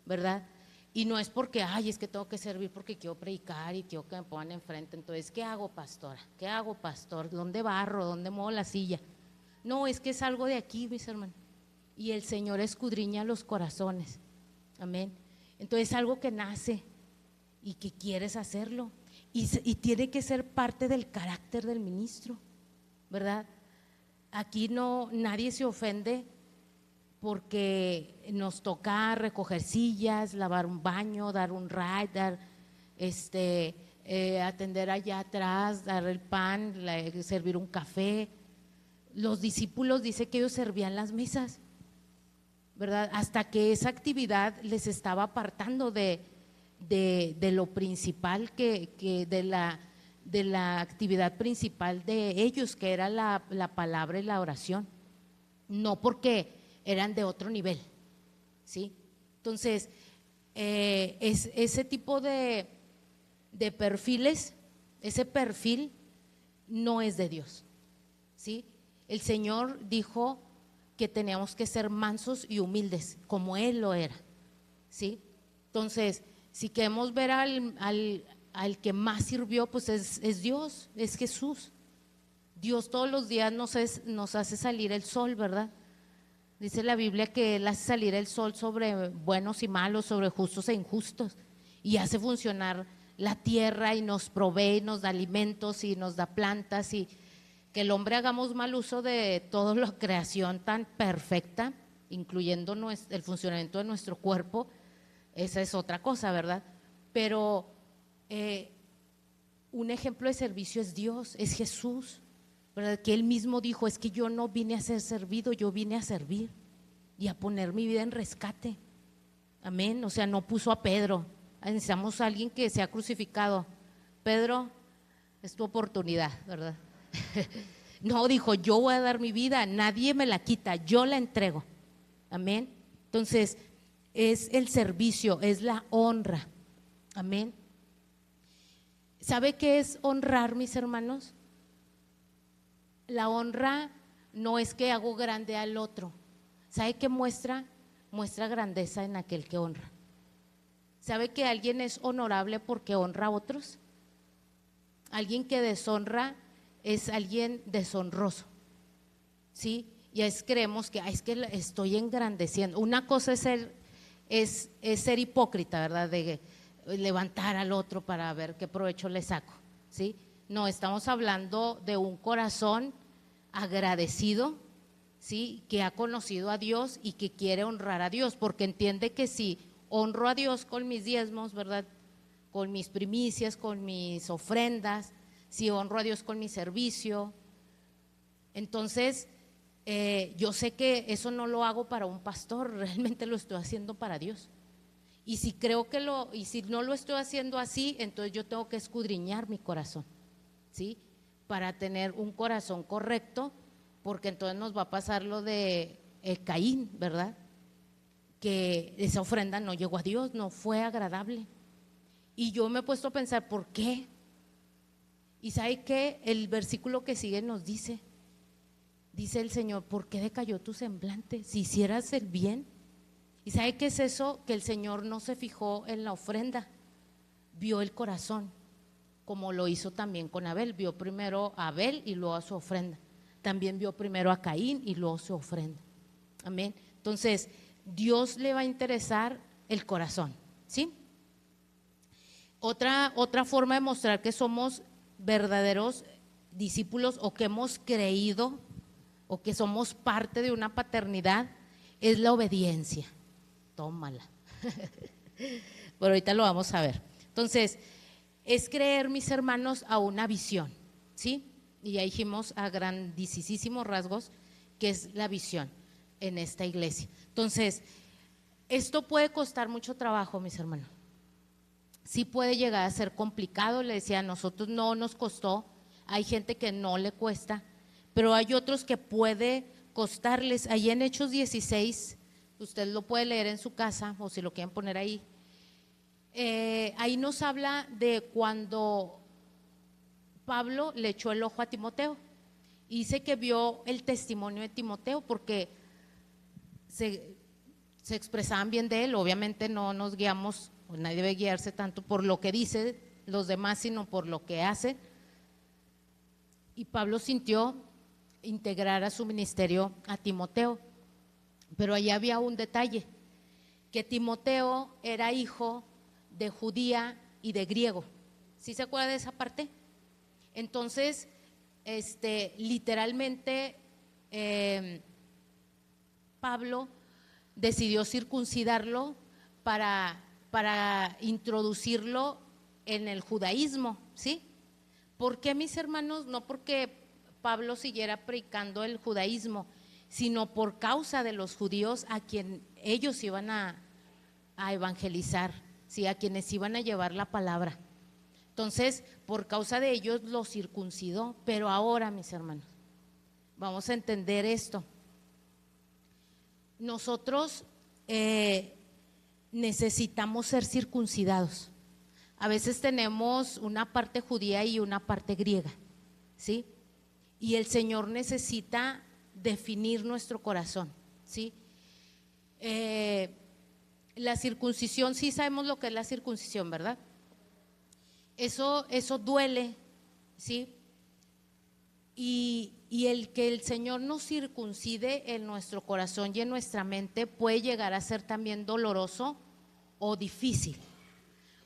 S1: ¿verdad? Y no es porque, es que tengo que servir porque quiero predicar y quiero que me pongan enfrente. Entonces, ¿qué hago, pastora? ¿Qué hago, pastor? ¿Dónde barro? ¿Dónde muevo la silla? No, es que es algo de aquí, mis hermanos. Y el Señor escudriña los corazones. Amén. Entonces, es algo que nace y que quieres hacerlo. Y tiene que ser parte del carácter del ministro, ¿verdad? Aquí nadie se ofende porque nos toca recoger sillas, lavar un baño, dar un ride, atender allá atrás, dar el pan, servir un café. Los discípulos dice que ellos servían las mesas, ¿verdad? Hasta que esa actividad les estaba apartando de lo principal, de la actividad principal de ellos, que era la palabra y la oración, no porque eran de otro nivel, ¿sí? Entonces, ese tipo de perfiles, ese perfil no es de Dios, ¿sí? El Señor dijo que teníamos que ser mansos y humildes, como Él lo era, ¿sí? Entonces, si queremos ver al que más sirvió, pues es Dios, es Jesús. Dios todos los días nos hace salir el sol, ¿verdad? Dice la Biblia que Él hace salir el sol sobre buenos y malos, sobre justos e injustos, y hace funcionar la tierra y nos provee, y nos da alimentos y nos da plantas, y que el hombre hagamos mal uso de toda la creación tan perfecta, incluyendo el funcionamiento de nuestro cuerpo, esa es otra cosa, ¿verdad? Pero un ejemplo de servicio es Dios, es Jesús, ¿verdad? Que Él mismo dijo: es que yo no vine a ser servido, yo vine a servir y a poner mi vida en rescate. Amén. O sea, no puso a Pedro. Necesitamos a alguien que sea crucificado. Pedro, es tu oportunidad, ¿verdad? No, dijo, yo voy a dar mi vida, nadie me la quita, yo la entrego. Amén. Entonces, es el servicio, es la honra. Amén. ¿Sabe qué es honrar, mis hermanos? La honra no es que hago grande al otro. ¿Sabe qué muestra? Muestra grandeza en aquel que honra. ¿Sabe que alguien es honorable porque honra a otros? Alguien que deshonra es alguien deshonroso, ¿sí? Y creemos que es que estoy engrandeciendo. Una cosa es ser hipócrita, ¿verdad? De levantar al otro para ver qué provecho le saco, ¿sí? No, estamos hablando de un corazón agradecido, ¿sí? Que ha conocido a Dios y que quiere honrar a Dios, porque entiende que si honro a Dios con mis diezmos, ¿verdad? Con mis primicias, con mis ofrendas, si honro a Dios con mi servicio, entonces yo sé que eso no lo hago para un pastor, realmente lo estoy haciendo para Dios. Y si si no lo estoy haciendo así, entonces yo tengo que escudriñar mi corazón, ¿sí? Para tener un corazón correcto, porque entonces nos va a pasar lo de Caín, ¿verdad? Que esa ofrenda no llegó a Dios, no fue agradable. Y yo me he puesto a pensar, ¿por qué? Y ¿sabe qué? El versículo que sigue nos dice el Señor, ¿por qué decayó tu semblante? Si hicieras el bien. ¿Y sabe qué es eso? Que el Señor no se fijó en la ofrenda, vio el corazón, como lo hizo también con Abel. Vio primero a Abel y luego a su ofrenda. También vio primero a Caín y luego su ofrenda. Amén. Entonces, Dios le va a interesar el corazón, ¿sí? Otra forma de mostrar que somos verdaderos discípulos o que hemos creído o que somos parte de una paternidad es la obediencia. Tómala. Pero ahorita lo vamos a ver. Entonces, es creer, mis hermanos, a una visión, ¿sí? Y ya dijimos a grandísimos rasgos que es la visión en esta iglesia. Entonces, esto puede costar mucho trabajo, mis hermanos. Sí puede llegar a ser complicado, le decía, a nosotros no nos costó, hay gente que no le cuesta, pero hay otros que puede costarles. Ahí en Hechos 16, usted lo puede leer en su casa o si lo quieren poner ahí, ahí nos habla de cuando Pablo le echó el ojo a Timoteo y dice que vio el testimonio de Timoteo porque se expresaban bien de él. Obviamente no nos guiamos, pues nadie debe guiarse tanto por lo que dicen los demás, sino por lo que hace. Y Pablo sintió integrar a su ministerio a Timoteo, pero allá había un detalle, que Timoteo era hijo de judía y de griego. ¿Sí se acuerda de esa parte? Entonces, literalmente Pablo decidió circuncidarlo para introducirlo en el judaísmo, ¿sí? ¿Por qué, mis hermanos? No porque Pablo siguiera predicando el judaísmo, sino por causa de los judíos a quien ellos iban a evangelizar, ¿sí? A quienes iban a llevar la palabra. Entonces, por causa de ellos lo circuncidó. Pero ahora, mis hermanos, vamos a entender esto. Nosotros necesitamos ser circuncidados. A veces tenemos una parte judía y una parte griega, ¿sí? Y el Señor necesita definir nuestro corazón, ¿sí? La circuncisión, sí sabemos lo que es la circuncisión, ¿verdad? Eso duele, ¿sí? Y el que el Señor nos circuncide en nuestro corazón y en nuestra mente puede llegar a ser también doloroso o difícil.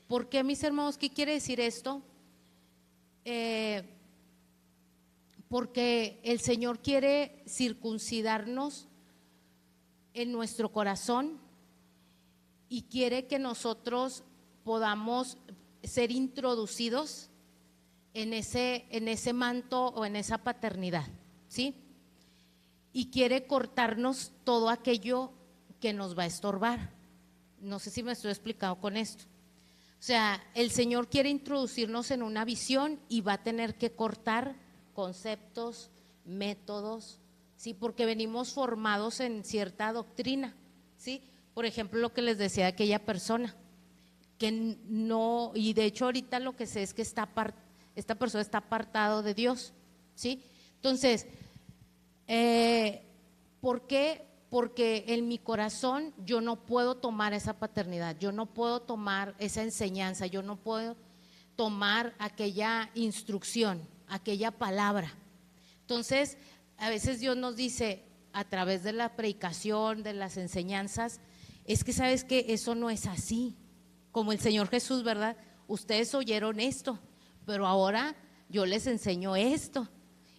S1: ¿Por qué, mis hermanos? ¿Qué quiere decir esto? Porque el Señor quiere circuncidarnos en nuestro corazón y quiere que nosotros podamos ser introducidos en ese manto o en esa paternidad, ¿sí? Y quiere cortarnos todo aquello que nos va a estorbar. No sé si me estoy explicando con esto. O sea, el Señor quiere introducirnos en una visión y va a tener que cortar conceptos, métodos, ¿sí? Porque venimos formados en cierta doctrina, ¿sí? Por ejemplo, lo que les decía de aquella persona, que no, y de hecho ahorita lo que sé es que esta persona está apartado de Dios, ¿sí? Entonces, ¿por qué? Porque en mi corazón yo no puedo tomar esa paternidad, yo no puedo tomar esa enseñanza, yo no puedo tomar aquella instrucción, aquella palabra. Entonces, a veces Dios nos dice a través de la predicación, de las enseñanzas, es que sabes que eso no es así. Como el Señor Jesús, ¿verdad? Ustedes oyeron esto, pero ahora yo les enseño esto.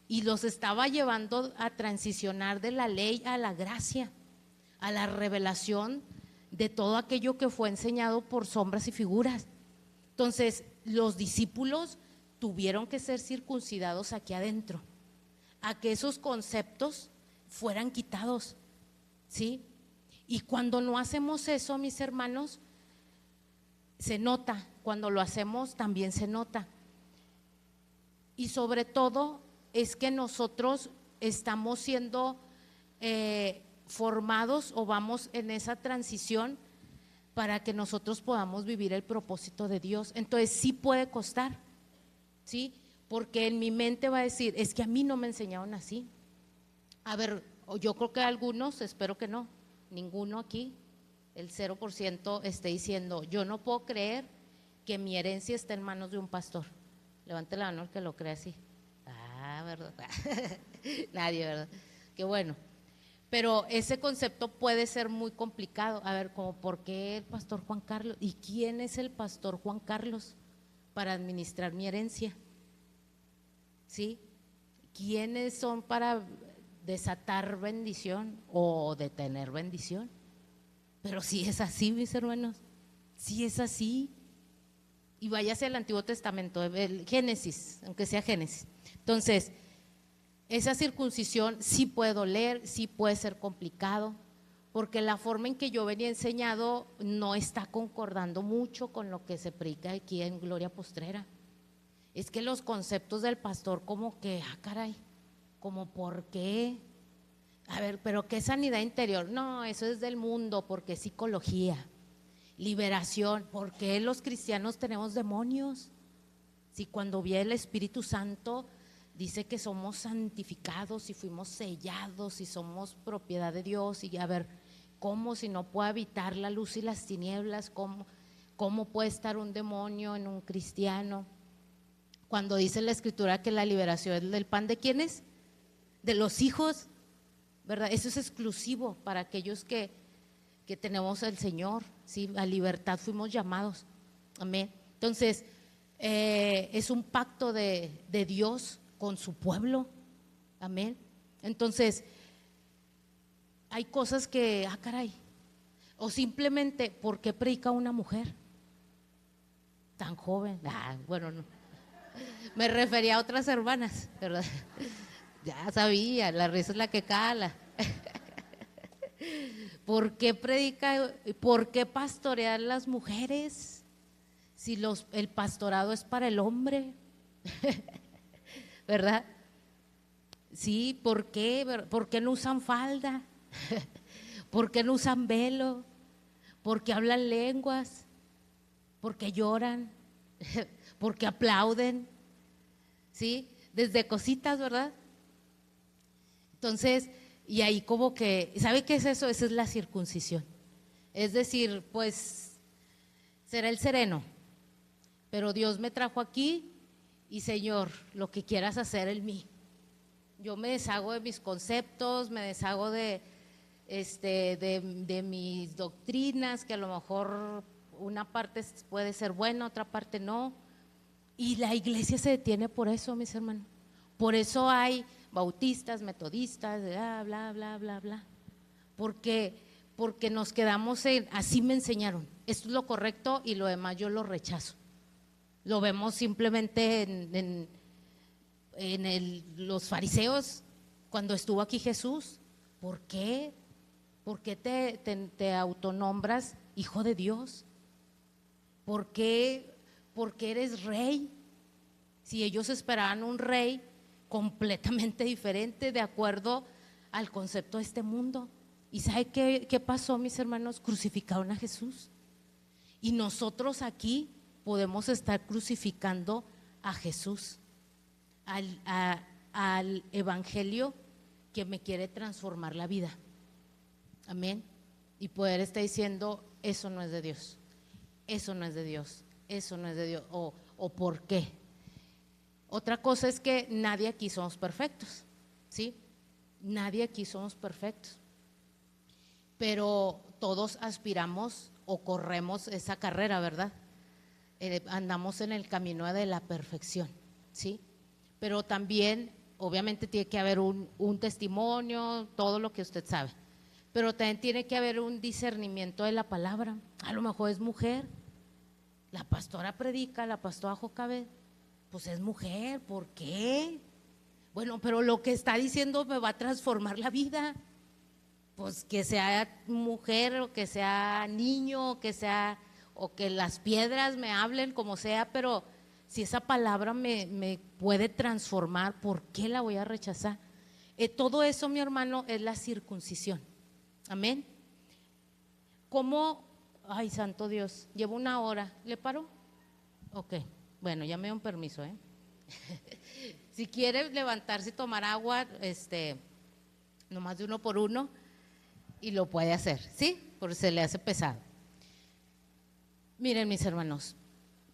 S1: Y los estaba llevando a transicionar de la ley a la gracia, a la revelación de todo aquello que fue enseñado por sombras y figuras. Entonces, los discípulos tuvieron que ser circuncidados aquí adentro, a que esos conceptos fueran quitados, ¿sí? Y cuando no hacemos eso, mis hermanos, se nota, cuando lo hacemos también se nota. Y sobre todo es que nosotros estamos siendo formados o vamos en esa transición para que nosotros podamos vivir el propósito de Dios. Entonces sí puede costar, ¿sí? Porque en mi mente va a decir, es que a mí no me enseñaron así. A ver, yo creo que algunos, espero que no, ninguno aquí, el 0% esté diciendo, yo no puedo creer que mi herencia esté en manos de un pastor. Levante la mano el que lo cree así. Ah, ¿verdad? Nadie, ¿verdad? Qué bueno. Pero ese concepto puede ser muy complicado. A ver, como ¿por qué el pastor Juan Carlos? ¿Y quién es el pastor Juan Carlos para administrar mi herencia? ¿Sí? ¿Quiénes son para desatar bendición o detener bendición? Pero sí es así, mis hermanos, sí es así. Y váyase al Antiguo Testamento, el Génesis, aunque sea Génesis. Entonces, esa circuncisión sí puede doler, sí puede ser complicado, porque la forma en que yo venía enseñado no está concordando mucho con lo que se predica aquí en Gloria Postrera. Es que los conceptos del pastor como que, caray, como ¿por qué? A ver, pero ¿qué sanidad interior? No, eso es del mundo, porque es psicología. Liberación, ¿por qué los cristianos tenemos demonios? Si cuando viene el Espíritu Santo dice que somos santificados y fuimos sellados y somos propiedad de Dios, y a ver, ¿cómo si no puede habitar la luz y las tinieblas? ¿Cómo puede estar un demonio en un cristiano? Cuando dice la Escritura que la liberación es del pan de ¿quiénes? De los hijos, ¿verdad? Eso es exclusivo para aquellos que tenemos al Señor, ¿sí? A libertad fuimos llamados, amén. Entonces, es un pacto de Dios con su pueblo, amén. Entonces, hay cosas que, caray, o simplemente, ¿por qué predica una mujer tan joven? Bueno, no, me refería a otras hermanas, ¿verdad? Ya sabía, la risa es la que cala. ¿Por qué predica, por qué pastorear las mujeres si el pastorado es para el hombre? ¿Verdad? Sí, ¿por qué? ¿Por qué no usan falda? ¿Por qué no usan velo? ¿Por qué hablan lenguas? ¿Por qué lloran? ¿Por qué aplauden? ¿Sí? Desde cositas, ¿verdad? Entonces, y ahí como que, ¿sabe qué es eso? Esa es la circuncisión. Es decir, pues será el sereno, pero Dios me trajo aquí y Señor, lo que quieras hacer en mí. Yo me deshago de mis conceptos, me deshago de mis doctrinas, que a lo mejor una parte puede ser buena, otra parte no. Y la iglesia se detiene por eso, mis hermanos. Por eso hay bautistas, metodistas, bla, bla, bla, bla, bla. Porque nos quedamos en, así me enseñaron, esto es lo correcto y lo demás yo lo rechazo. Lo vemos simplemente los fariseos cuando estuvo aquí Jesús. ¿Por qué? ¿Por qué te autonombras hijo de Dios? ¿Por qué eres rey? Si ellos esperaban un rey completamente diferente de acuerdo al concepto de este mundo. ¿Y sabe qué pasó, mis hermanos? Crucificaron a Jesús. Y nosotros aquí podemos estar crucificando a Jesús, al evangelio que me quiere transformar la vida. Amén. Y poder estar diciendo, eso no es de Dios, eso no es de Dios, eso no es de Dios, o ¿por qué? Otra cosa es que nadie aquí somos perfectos, ¿sí? Nadie aquí somos perfectos, pero todos aspiramos o corremos esa carrera, ¿verdad? Andamos en el camino de la perfección, ¿sí? Pero también, obviamente, tiene que haber un testimonio, todo lo que usted sabe, pero también tiene que haber un discernimiento de la palabra. A lo mejor es mujer, la pastora predica, la pastora Jocabed, pues es mujer, ¿por qué? Bueno, pero lo que está diciendo me va a transformar la vida. Pues que sea mujer o que sea niño, o que las piedras me hablen, como sea, pero si esa palabra me puede transformar, ¿por qué la voy a rechazar? Todo eso, mi hermano, es la circuncisión. Amén. ¿Cómo? Ay, santo Dios, llevo 1 hora. ¿Le paro? Ok, bueno, ya me dio un permiso, ¿eh? Si quiere levantarse y tomar agua, nomás de uno por uno, y lo puede hacer, ¿sí? Porque se le hace pesado. Miren, mis hermanos,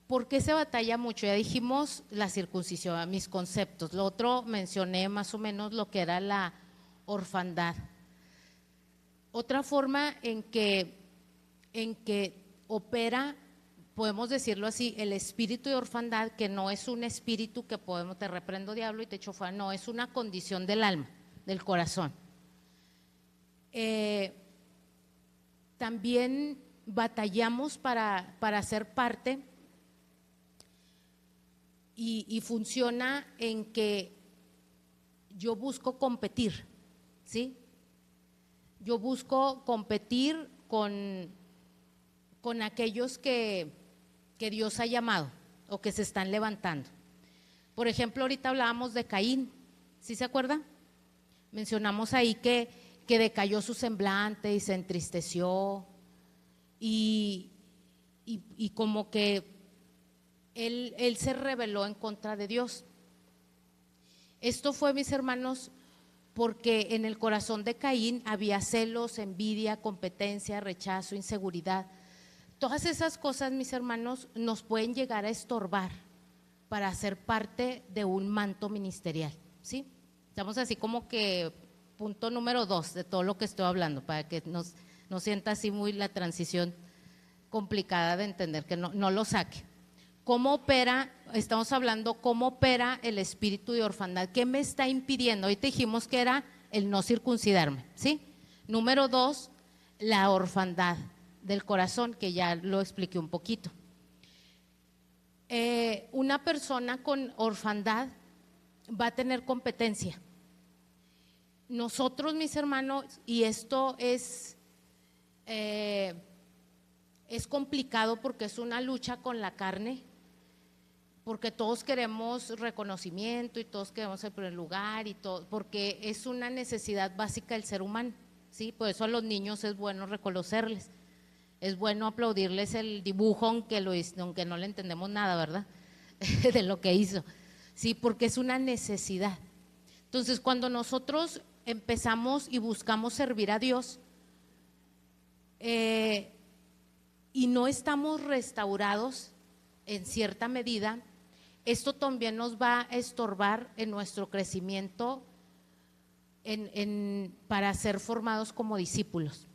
S1: ¿por qué se batalla mucho? Ya dijimos la circuncisión, mis conceptos. Lo otro mencioné más o menos lo que era la orfandad. Otra forma en que opera, podemos decirlo así, el espíritu de orfandad, que no es un espíritu que podemos, te reprendo diablo y te echo fuera, no, es una condición del alma, del corazón. También batallamos para ser parte y funciona en que yo busco competir, ¿sí? Yo busco competir con aquellos que Dios ha llamado o que se están levantando. Por ejemplo, ahorita hablábamos de Caín, ¿sí se acuerdan? Mencionamos ahí que decayó su semblante y se entristeció y como que él se rebeló en contra de Dios. Esto fue, mis hermanos, porque en el corazón de Caín había celos, envidia, competencia, rechazo, inseguridad. Todas esas cosas, mis hermanos, nos pueden llegar a estorbar para ser parte de un manto ministerial, ¿sí? Estamos así como que punto número 2 de todo lo que estoy hablando, para que no sienta así muy la transición complicada de entender, que no lo saque. ¿Cómo opera? Estamos hablando cómo opera el espíritu de orfandad. ¿Qué me está impidiendo? Ahorita dijimos que era el no circuncidarme, ¿sí? Número 2, la orfandad del corazón, que ya lo expliqué un poquito. Una persona con orfandad va a tener competencia. Nosotros, mis hermanos, y esto es complicado porque es una lucha con la carne, porque todos queremos reconocimiento y todos queremos el primer lugar y todo, porque es una necesidad básica del ser humano, ¿sí? Por eso a los niños es bueno reconocerles, es bueno aplaudirles el dibujo aunque no le entendemos nada, ¿verdad? De lo que hizo, sí, porque es una necesidad. Entonces, cuando nosotros empezamos y buscamos servir a Dios y no estamos restaurados en cierta medida, esto también nos va a estorbar en nuestro crecimiento para ser formados como discípulos,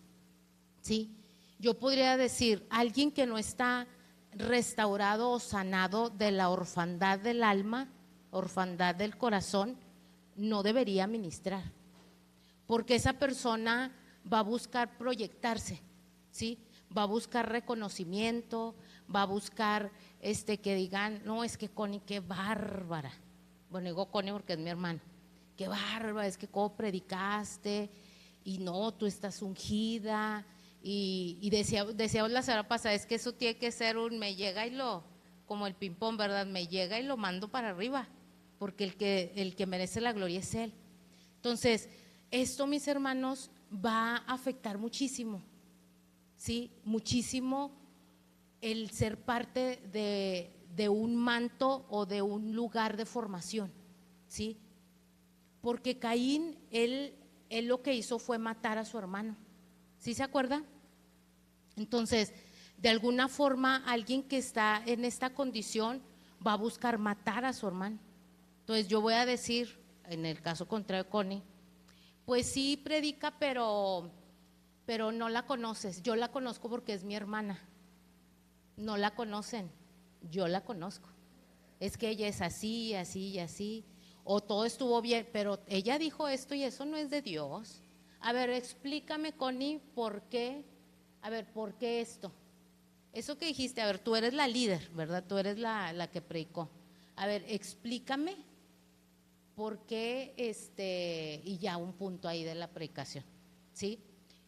S1: ¿sí? Yo podría decir, alguien que no está restaurado o sanado de la orfandad del alma, orfandad del corazón, no debería ministrar, porque esa persona va a buscar proyectarse, ¿sí? Va a buscar reconocimiento, va a buscar que digan, no, es que Connie, qué bárbara. Bueno, digo Connie porque es mi hermana. Qué bárbara, es que cómo predicaste, y no, tú estás ungida. Y decíamos la semana pasada, es que eso tiene que ser me llega y como el ping-pong, ¿verdad? Me llega y lo mando para arriba. porque el que merece la gloria es Él. Entonces, esto, mis hermanos, va a afectar muchísimo, ¿sí? Muchísimo el ser parte de un manto o de un lugar de formación, ¿sí? Porque Caín, él lo que hizo fue matar a su hermano, ¿sí se acuerda? Entonces, de alguna forma, alguien que está en esta condición va a buscar matar a su hermano. Entonces, yo voy a decir, en el caso contrario de Connie, pues sí predica, pero no la conoces. Yo la conozco porque es mi hermana. No la conocen, yo la conozco. Es que ella es así, así y así. O todo estuvo bien, pero ella dijo esto y eso no es de Dios. A ver, explícame, Connie, ¿por qué? A ver, ¿por qué esto? Eso que dijiste, a ver, tú eres la líder, ¿verdad? Tú eres la que predicó. A ver, explícame por qué, y ya un punto ahí de la predicación, ¿sí?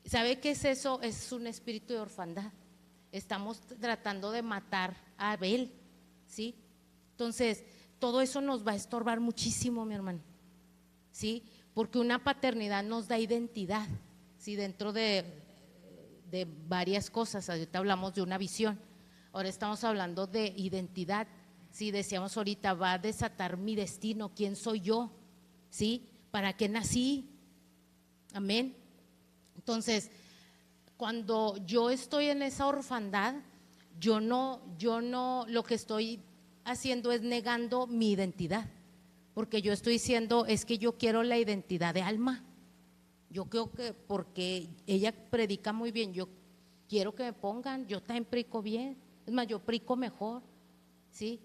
S1: ¿Sabe qué es eso? Es un espíritu de orfandad. Estamos tratando de matar a Abel, ¿sí? Entonces, todo eso nos va a estorbar muchísimo, mi hermano, ¿sí? Porque una paternidad nos da identidad, ¿sí? Dentro de varias cosas. Ahorita hablamos de una visión, ahora estamos hablando de identidad, ¿sí? Decíamos ahorita, va a desatar mi destino, ¿quién soy yo? ¿Sí? ¿Para qué nací? Amén. Entonces, cuando yo estoy en esa orfandad, yo no, lo que estoy haciendo es negando mi identidad, porque yo estoy diciendo, es que yo quiero la identidad de Alma. Yo creo que porque ella predica muy bien, yo quiero que me pongan, yo también predico bien, es más, yo predico mejor, ¿sí?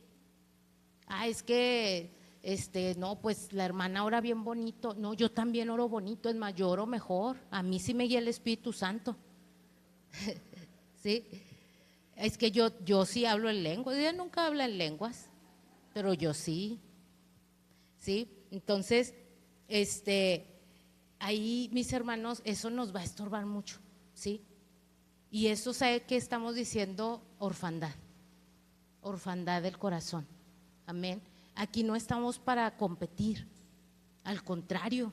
S1: Es que, no, pues la hermana ora bien bonito, no, yo también oro bonito, es más, yo oro mejor, a mí sí me guía el Espíritu Santo, ¿sí? Es que yo sí hablo en lenguas, ella nunca habla en lenguas, pero yo sí, ¿sí? Entonces, ahí, mis hermanos, eso nos va a estorbar mucho, ¿sí? Y eso, ¿sabe qué estamos diciendo? Orfandad, orfandad del corazón, amén. Aquí no estamos para competir, al contrario,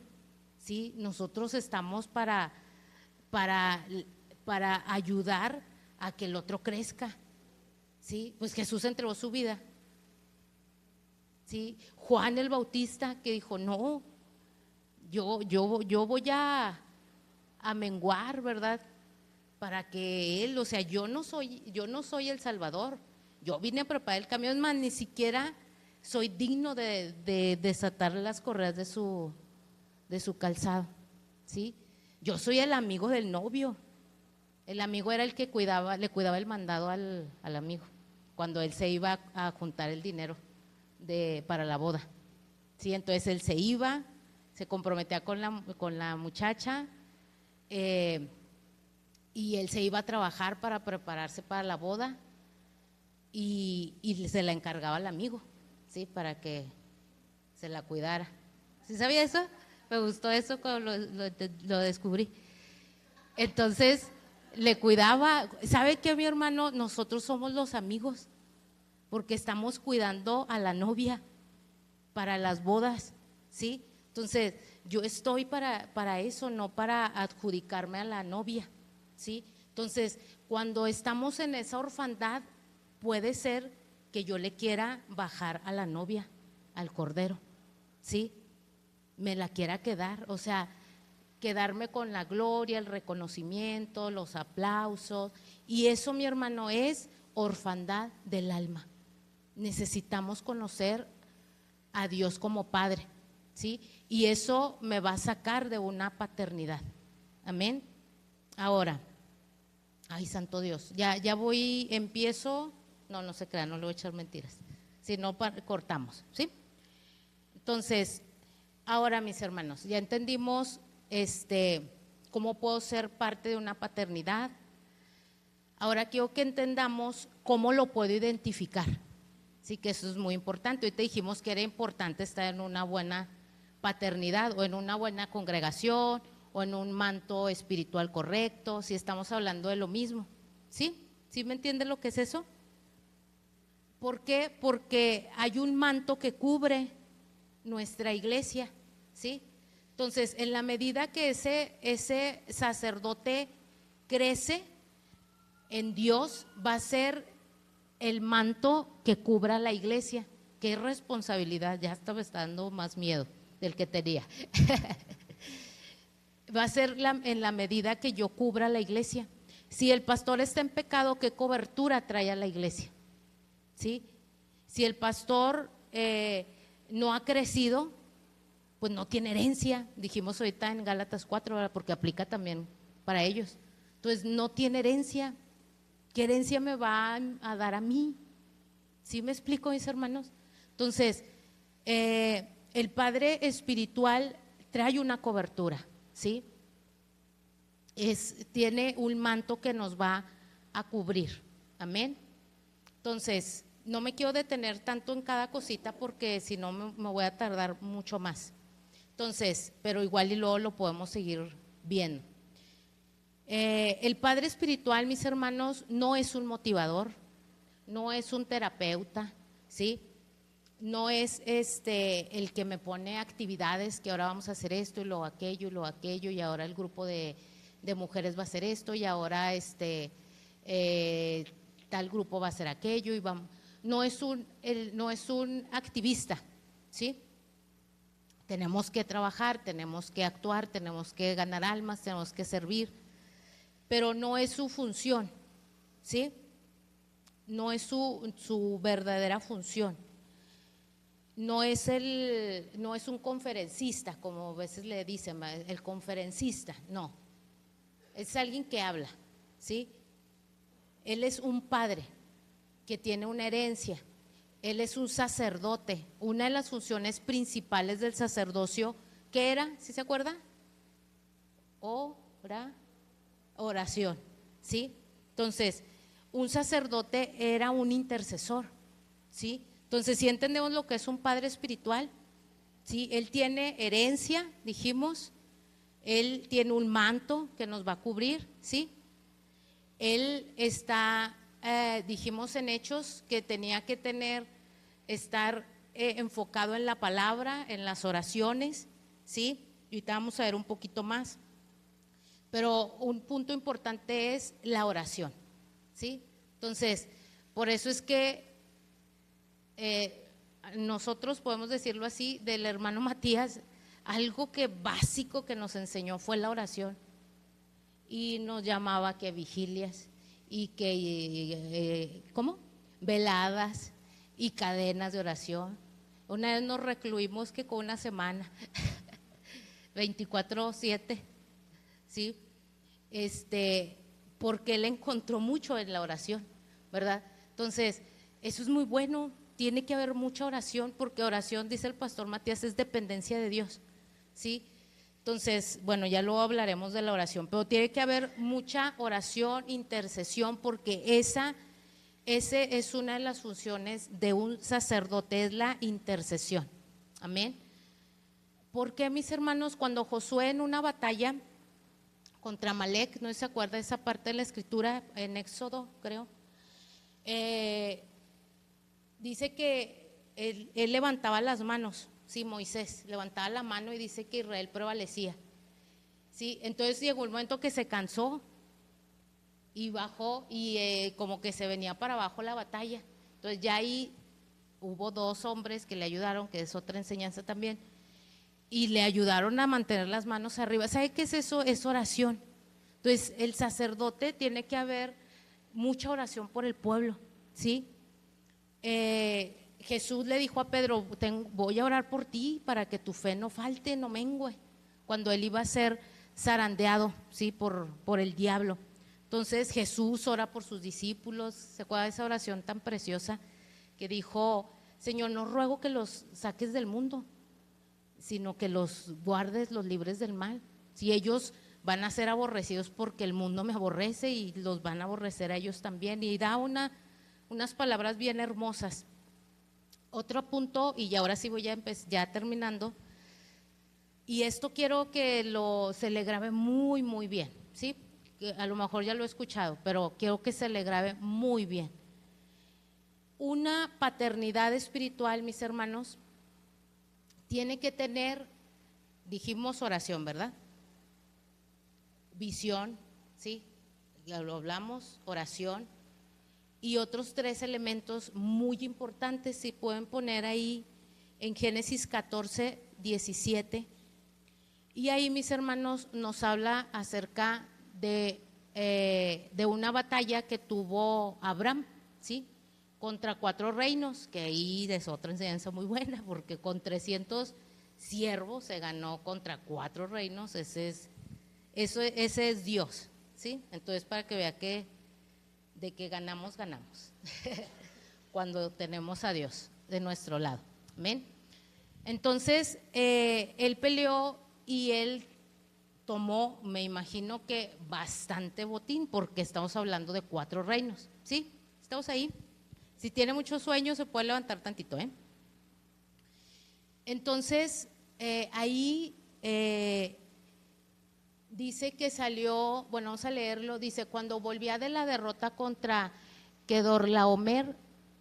S1: ¿sí? Nosotros estamos para ayudar a que el otro crezca, ¿sí? Pues Jesús entregó su vida, ¿sí? Juan el Bautista que dijo, no, yo voy a menguar, ¿verdad? Para que él, o sea, yo no soy el Salvador, yo vine a preparar el camino, es más, ni siquiera soy digno de desatar las correas de su calzado, ¿sí? Yo soy el amigo del novio. El amigo era el que le cuidaba el mandado al amigo cuando él se iba a juntar el dinero para la boda, ¿sí? Entonces él se iba, se comprometía con la muchacha, y él se iba a trabajar para prepararse para la boda y se la encargaba al amigo, ¿sí? Para que se la cuidara. ¿Sí sabía eso? Me gustó eso cuando lo descubrí. Entonces le cuidaba. ¿Sabe qué, mi hermano? Nosotros somos los amigos porque estamos cuidando a la novia para las bodas, ¿sí? Entonces yo estoy para eso, no para adjudicarme a la novia, ¿sí? Entonces, cuando estamos en esa orfandad, puede ser que yo le quiera bajar a la novia, al cordero, ¿sí? Me la quiera quedar, o sea, quedarme con la gloria, el reconocimiento, los aplausos, y eso, mi hermano, es orfandad del alma. Necesitamos conocer a Dios como Padre, ¿sí? Y eso me va a sacar de una paternidad, amén. Ahora, ay, santo Dios, ya empiezo, no se crean, no le voy a echar mentiras, si no cortamos, ¿sí? Entonces, ahora, mis hermanos, ya entendimos cómo puedo ser parte de una paternidad. Ahora quiero que entendamos cómo lo puedo identificar, sí, que eso es muy importante. Hoy te dijimos que era importante estar en una buena paternidad o en una buena congregación o en un manto espiritual correcto, si estamos hablando de lo mismo, ¿sí? ¿Sí me entiende lo que es eso? ¿Por qué? Porque hay un manto que cubre, nuestra iglesia, ¿sí? Entonces, en la medida que ese sacerdote crece en Dios, va a ser el manto que cubra la iglesia. Qué responsabilidad, ya me está dando más miedo del que tenía. Va a ser en la medida que yo cubra la iglesia. Si el pastor está en pecado, ¿qué cobertura trae a la iglesia? ¿Sí? Si el pastor no ha crecido, pues no tiene herencia. Dijimos ahorita en Gálatas 4, ¿verdad? Porque aplica también para ellos. Entonces no tiene herencia. ¿Qué herencia me va a dar a mí? ¿Sí me explico, mis hermanos? Entonces, el padre espiritual trae una cobertura, ¿sí? Tiene un manto que nos va a cubrir, amén. Entonces, no me quiero detener tanto en cada cosita porque si no me voy a tardar mucho más. Entonces, pero igual y luego lo podemos seguir viendo. El padre espiritual, mis hermanos, no es un motivador, no es un terapeuta, ¿sí? No es el que me pone actividades, que ahora vamos a hacer esto y lo aquello, y ahora el grupo de mujeres va a hacer esto, y ahora tal grupo va a hacer aquello, y vamos. No es un activista, ¿sí? Tenemos que trabajar, tenemos que actuar, tenemos que ganar almas, tenemos que servir, pero no es su función, ¿sí? No es su verdadera función. No es un conferencista, como a veces le dicen, el conferencista, no. Es alguien que habla, ¿sí? Él es un padre que tiene una herencia. Él es un sacerdote. Una de las funciones principales del sacerdocio, ¿qué era? ¿Sí se acuerda? Oración, ¿sí? Entonces, un sacerdote era un intercesor, ¿sí? Entonces, si entendemos lo que es un padre espiritual, ¿sí? Él tiene herencia, dijimos, él tiene un manto que nos va a cubrir, ¿sí? Él está, dijimos en Hechos, que tenía que estar enfocado en la palabra, en las oraciones, ¿sí? Y ahorita vamos a ver un poquito más. Pero un punto importante es la oración, ¿sí? Entonces, por eso es que nosotros podemos decirlo así, del hermano Matías, algo que básico que nos enseñó fue la oración, y nos llamaba que vigilias y que ¿cómo? Veladas y cadenas de oración. Una vez nos recluimos que con una semana 24/7, ¿sí? Porque él encontró mucho en la oración, ¿verdad? Entonces, eso es muy bueno. Tiene que haber mucha oración, porque oración, dice el pastor Matías, es dependencia de Dios, ¿sí? Entonces, bueno, ya luego hablaremos de la oración, pero tiene que haber mucha oración, intercesión, porque ese es una de las funciones de un sacerdote, es la intercesión. Amén. Porque, mis hermanos, cuando Josué en una batalla contra Amalek, no se acuerda esa parte de la escritura en Éxodo, creo, dice que él levantaba las manos, sí, Moisés levantaba la mano y dice que Israel prevalecía, sí. Entonces llegó el momento que se cansó y bajó, y como que se venía para abajo la batalla. Entonces ya ahí hubo 2 hombres que le ayudaron, que es otra enseñanza también, y le ayudaron a mantener las manos arriba. ¿Sabe qué es eso? Es oración. Entonces el sacerdote, tiene que haber mucha oración por el pueblo, ¿sí? Jesús le dijo a Pedro, voy a orar por ti para que tu fe no falte, no mengue, cuando él iba a ser zarandeado, ¿sí? por el diablo. Entonces Jesús ora por sus discípulos. ¿Se acuerda de esa oración tan preciosa que dijo: Señor, no ruego que los saques del mundo, sino que los guardes, los libres del mal? Si ellos van a ser aborrecidos porque el mundo me aborrece, y los van a aborrecer a ellos también. Y da unas palabras bien hermosas. Otro punto, y ahora sí voy ya terminando, y esto quiero que se le grabe muy, muy bien, ¿sí? Que a lo mejor ya lo he escuchado, pero quiero que se le grabe muy bien. Una paternidad espiritual, mis hermanos, tiene que tener, dijimos oración, ¿verdad? Visión, ¿sí? Ya lo hablamos, oración. Y otros 3 elementos muy importantes, si pueden poner ahí en Génesis 14, 17. Y ahí, mis hermanos, nos habla acerca de una batalla que tuvo Abraham, ¿sí? Contra 4 reinos, que ahí es otra enseñanza muy buena, porque con 300 siervos se ganó contra 4 reinos. Ese es Dios, ¿sí? Entonces, para que vea que de que ganamos, ganamos, cuando tenemos a Dios de nuestro lado, amén. Entonces, él peleó y él tomó, me imagino que bastante botín, porque estamos hablando de 4 reinos, ¿sí? Estamos ahí. Si tiene mucho sueño, se puede levantar tantito, ¿eh? Entonces, ahí dice que salió, bueno, vamos a leerlo, dice: cuando volvía de la derrota contra Kedorlaomer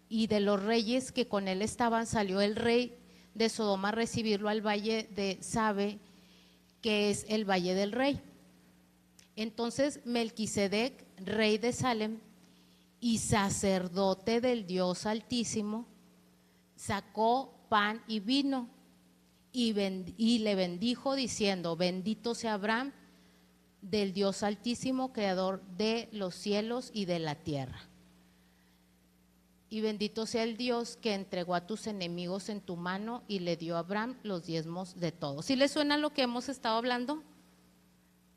S1: y de los reyes que con él estaban, salió el rey de Sodoma a recibirlo al valle de Sabe, que es el valle del rey. Entonces Melquisedec, rey de Salem y sacerdote del Dios Altísimo, sacó pan y vino y le bendijo diciendo: bendito sea Abraham del Dios Altísimo, creador de los cielos y de la tierra. Y bendito sea el Dios que entregó a tus enemigos en tu mano y le dio a Abraham los diezmos de todo. ¿Sí le suena lo que hemos estado hablando?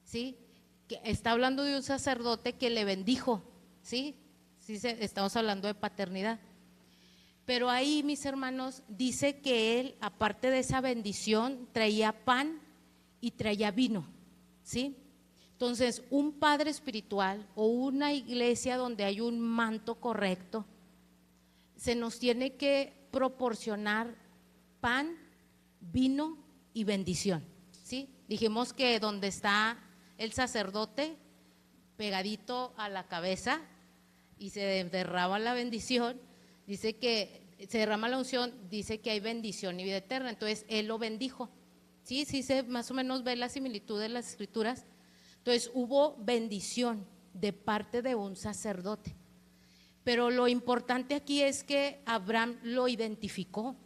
S1: ¿Sí? Que está hablando de un sacerdote que le bendijo, ¿sí? Sí, estamos hablando de paternidad. Pero ahí, mis hermanos, dice que él, aparte de esa bendición, traía pan y traía vino, ¿sí? Entonces, un padre espiritual o una iglesia donde hay un manto correcto, se nos tiene que proporcionar pan, vino y bendición, ¿sí? Dijimos que donde está el sacerdote pegadito a la cabeza y se derrama la bendición, dice que se derrama la unción, dice que hay bendición y vida eterna. Entonces él lo bendijo, sí, se más o menos ve la similitud de las escrituras. Entonces hubo bendición de parte de un sacerdote, pero lo importante aquí es que Abraham lo identificó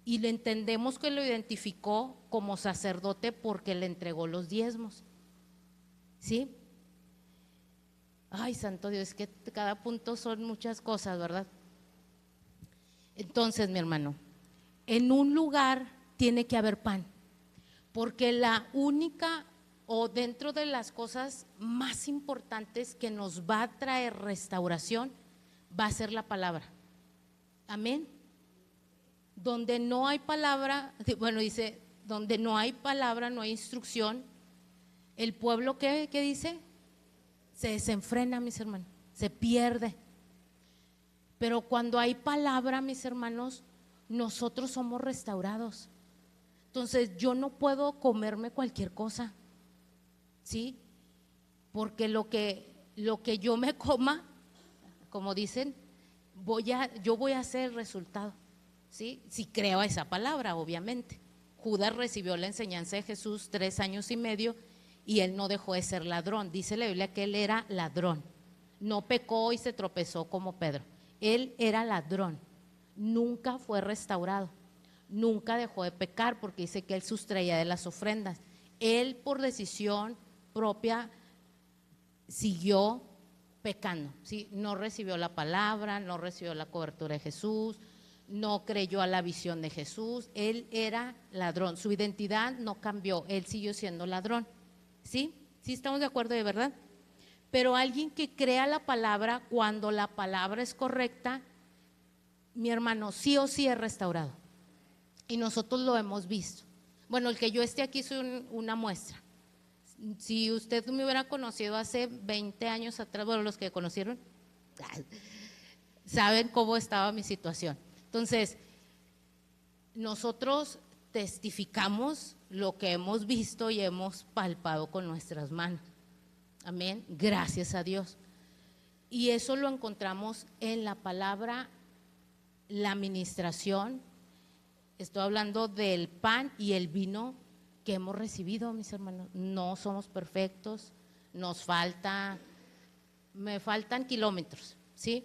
S1: y le entendemos que lo identificó como sacerdote porque le entregó los diezmos, ¿sí? Ay, santo Dios, es que cada punto son muchas cosas, ¿verdad? Entonces, mi hermano, en un lugar tiene que haber pan, porque la única o dentro de las cosas más importantes que nos va a traer restauración va a ser la palabra. Amén. Donde no hay palabra, bueno, dice, donde no hay palabra, no hay instrucción, el pueblo, ¿qué dice? Se desenfrena, mis hermanos, se pierde. Pero cuando hay palabra, mis hermanos, nosotros somos restaurados. Entonces yo no puedo comerme cualquier cosa, ¿sí? Porque lo que yo me coma, como dicen, yo voy a hacer el resultado, ¿sí? Si creo a esa palabra, obviamente. Judas recibió la enseñanza de Jesús 3 años y medio y él no dejó de ser ladrón. Dice la Biblia que él era ladrón, no pecó y se tropezó como Pedro. Él era ladrón, nunca fue restaurado, nunca dejó de pecar porque dice que él sustraía de las ofrendas. Él por decisión propia siguió pecando, ¿sí? No recibió la palabra, no recibió la cobertura de Jesús, no creyó a la visión de Jesús. Él era ladrón, su identidad no cambió, él siguió siendo ladrón, ¿sí? ¿Sí estamos de acuerdo de verdad? Pero alguien que crea la palabra, cuando la palabra es correcta, mi hermano, sí o sí es restaurado. Y nosotros lo hemos visto. Bueno, el que yo esté aquí soy una muestra. Si usted me hubiera conocido hace 20 años atrás, bueno, los que conocieron, saben cómo estaba mi situación. Entonces, nosotros testificamos lo que hemos visto y hemos palpado con nuestras manos. Amén, gracias a Dios. Y eso lo encontramos en la palabra, la administración Estoy hablando del pan y el vino que hemos recibido, mis hermanos. No somos perfectos, me faltan kilómetros, ¿sí?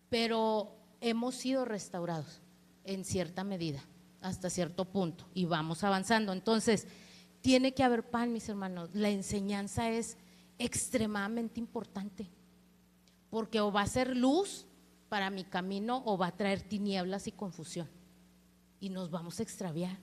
S1: Pero hemos sido restaurados en cierta medida, hasta cierto punto, y vamos avanzando. Entonces, tiene que haber pan, mis hermanos. La enseñanza es extremadamente importante, porque o va a ser luz para mi camino o va a traer tinieblas y confusión, y nos vamos a extraviar.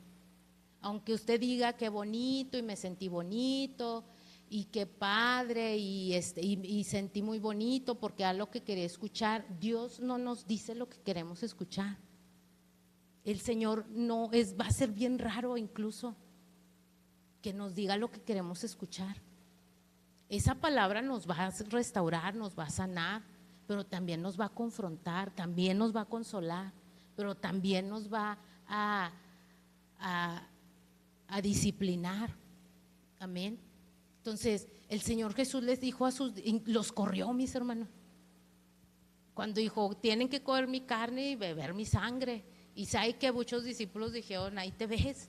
S1: Aunque usted diga qué bonito y me sentí bonito y qué padre y sentí muy bonito porque era lo que quería escuchar, Dios no nos dice lo que queremos escuchar. El Señor va a ser bien raro incluso que nos diga lo que queremos escuchar. Esa palabra nos va a restaurar, nos va a sanar, pero también nos va a confrontar, también nos va a consolar, pero también nos va a disciplinar. Amén. Entonces, el Señor Jesús les dijo los corrió, mis hermanos, cuando dijo, tienen que comer mi carne y beber mi sangre. Y sabe que muchos discípulos dijeron, ahí te ves,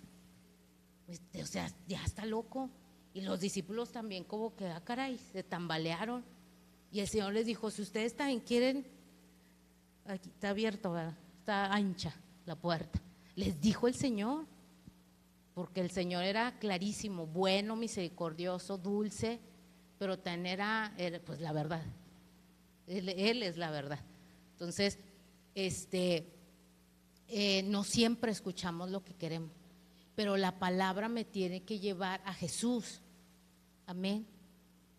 S1: o sea, ya está loco. Y los discípulos también como que, caray, se tambalearon. Y el Señor les dijo, si ustedes también quieren, aquí está abierto, ¿verdad? Está ancha la puerta. Les dijo el Señor, porque el Señor era clarísimo, bueno, misericordioso, dulce, pero también era pues la verdad. Él es la verdad. Entonces, no siempre escuchamos lo que queremos, pero la palabra me tiene que llevar a Jesús. Amén.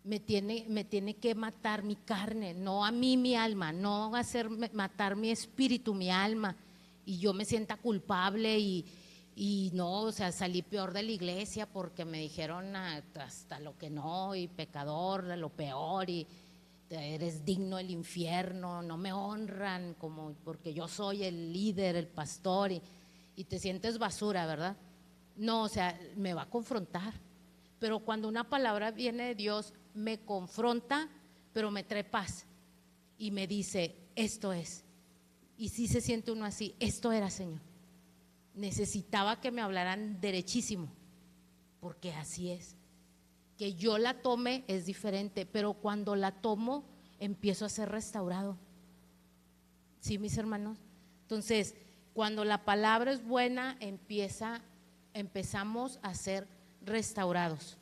S1: Me tiene que matar mi carne, no a mí mi alma, no matar mi espíritu, mi alma, y yo me sienta culpable y no, o sea, salí peor de la iglesia porque me dijeron hasta lo que no, y pecador, lo peor, y eres digno del infierno, no me honran como porque yo soy el líder, el pastor, y te sientes basura, ¿verdad? No, o sea, me va a confrontar. Pero cuando una palabra viene de Dios, me confronta, pero me trae paz y me dice, esto es. Y si se siente uno así, esto era, Señor. Necesitaba que me hablaran derechísimo, porque así es. Que yo la tome es diferente, pero cuando la tomo empiezo a ser restaurado. ¿Sí, mis hermanos? Entonces, cuando la palabra es buena, empezamos a ser restaurados.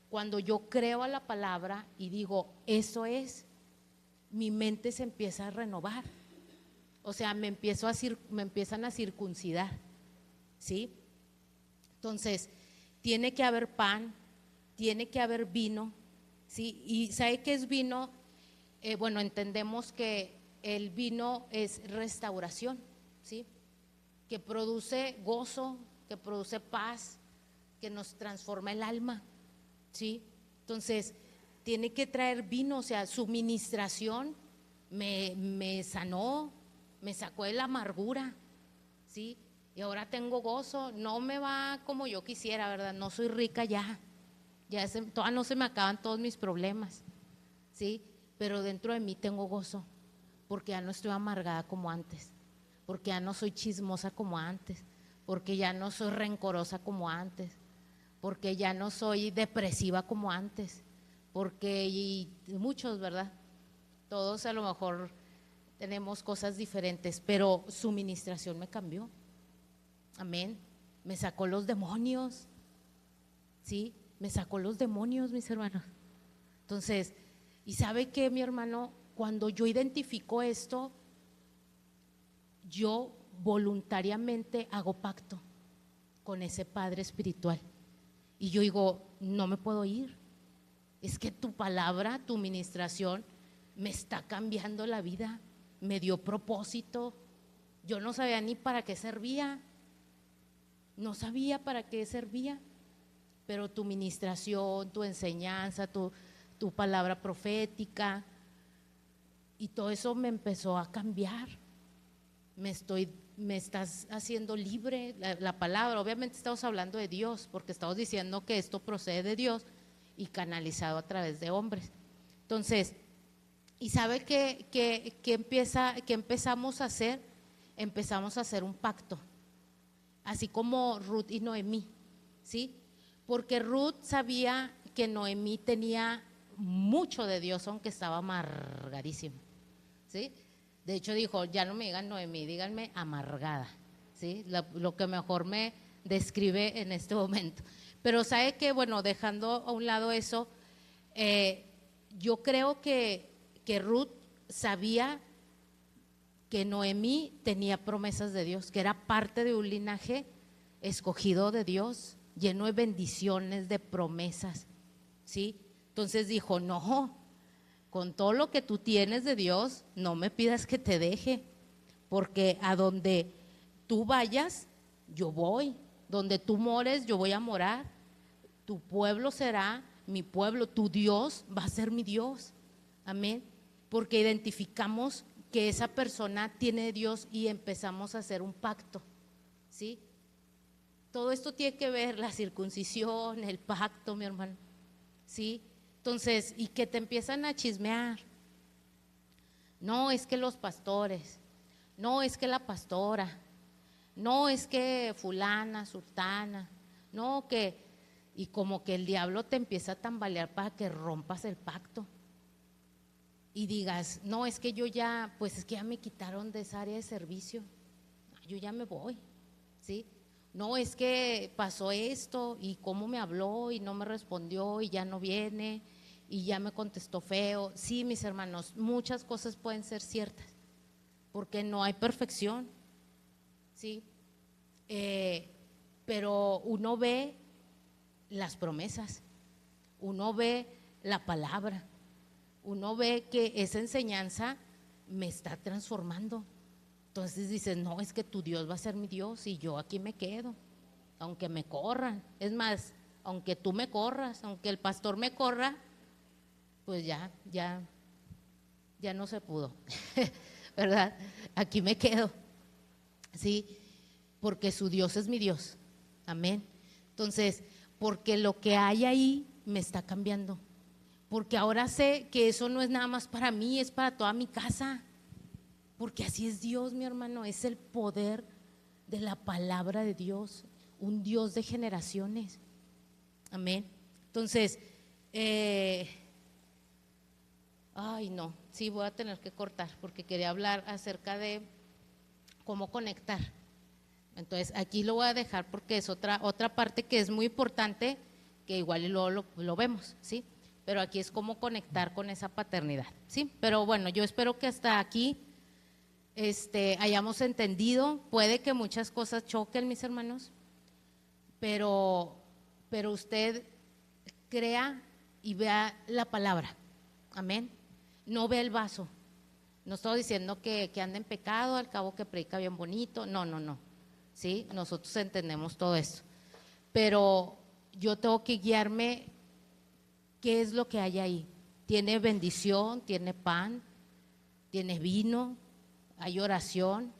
S1: Cuando yo creo a la palabra y digo, eso es, mi mente se empieza a renovar. O sea, me empiezan a circuncidar, ¿sí? Entonces, tiene que haber pan, tiene que haber vino, ¿sí? ¿Y sabe qué es vino? Bueno, entendemos que el vino es restauración, ¿sí? Que produce gozo, que produce paz, que nos transforma el alma, ¿sí? Entonces, tiene que traer vino, o sea, su ministración me sanó, me sacó de la amargura, ¿sí? Y ahora tengo gozo, no me va como yo quisiera, ¿verdad? No soy rica ya todavía no se me acaban todos mis problemas, ¿sí? Pero dentro de mí tengo gozo, porque ya no estoy amargada como antes, porque ya no soy chismosa como antes, porque ya no soy rencorosa como antes, porque ya no soy depresiva como antes, y muchos, ¿verdad? Todos a lo mejor tenemos cosas diferentes, pero su ministración me cambió. Amén. Me sacó los demonios, ¿sí? Me sacó los demonios, mis hermanos. Entonces, ¿y sabe qué, mi hermano? Cuando yo identifico esto, yo voluntariamente hago pacto con ese Padre espiritual. Y yo digo, no me puedo ir. Es que tu palabra, tu ministración me está cambiando la vida, me dio propósito. Yo no sabía ni para qué servía, no sabía para qué servía, pero tu ministración, tu enseñanza, tu palabra profética y todo eso me empezó a cambiar. Me estás haciendo libre, la palabra, obviamente estamos hablando de Dios, porque estamos diciendo que esto procede de Dios y canalizado a través de hombres. Entonces, ¿y sabe qué empezamos a hacer? Empezamos a hacer un pacto. así como Ruth y Noemí, ¿sí? Porque Ruth sabía que Noemí tenía mucho de Dios, aunque estaba amargadísima, ¿sí? De hecho dijo, ya no me digan Noemí, díganme amargada, ¿sí? Lo que mejor me describe en este momento. Pero sabe que, bueno, dejando a un lado eso, yo creo que Ruth sabía que Noemí tenía promesas de Dios, que era parte de un linaje escogido de Dios, lleno de bendiciones, de promesas, ¿sí? Entonces dijo, no, con todo lo que tú tienes de Dios, no me pidas que te deje, porque a donde tú vayas, yo voy, donde tú mores, yo voy a morar, tu pueblo será mi pueblo, tu Dios va a ser mi Dios, amén, porque identificamos que esa persona tiene Dios y empezamos a hacer un pacto, ¿sí? Todo esto tiene que ver, la circuncisión, el pacto, mi hermano, ¿sí? Entonces, y que te empiezan a chismear, no es que los pastores, no es que la pastora, no es que fulana, sultana, no que, y como que el diablo te empieza a tambalear para que rompas el pacto y digas, no, es que yo ya, pues es que ya me quitaron de esa área de servicio, yo ya me voy, ¿sí? No, es que pasó esto y cómo me habló y no me respondió y ya no viene y ya me contestó feo. Sí, mis hermanos, muchas cosas pueden ser ciertas porque no hay perfección, ¿sí? Pero uno ve las promesas, uno ve la palabra, uno ve que esa enseñanza me está transformando. Entonces dices, no, es que tu Dios va a ser mi Dios y yo aquí me quedo, aunque me corran. Es más, aunque tú me corras, aunque el pastor me corra, pues ya no se pudo, ¿verdad? Aquí me quedo, ¿sí? Porque su Dios es mi Dios, amén. Entonces, porque lo que hay ahí me está cambiando, porque ahora sé que eso no es nada más para mí, es para toda mi casa. Porque así es Dios, mi hermano, es el poder de la palabra de Dios, un Dios de generaciones, amén. Entonces, ay no, sí voy a tener que cortar porque quería hablar acerca de cómo conectar. Entonces aquí lo voy a dejar porque es otra parte que es muy importante, que igual y luego lo vemos, ¿sí? Pero aquí es cómo conectar con esa paternidad, ¿sí? Pero bueno, yo espero que hasta aquí hayamos entendido. Puede que muchas cosas choquen, mis hermanos, pero usted crea y vea la palabra, amén. No ve el vaso. No estoy diciendo que ande en pecado, al cabo que predica bien bonito, no, ¿sí? Nosotros entendemos todo eso, pero yo tengo que guiarme qué es lo que hay ahí. Tiene bendición, tiene pan, tiene vino, hay oración,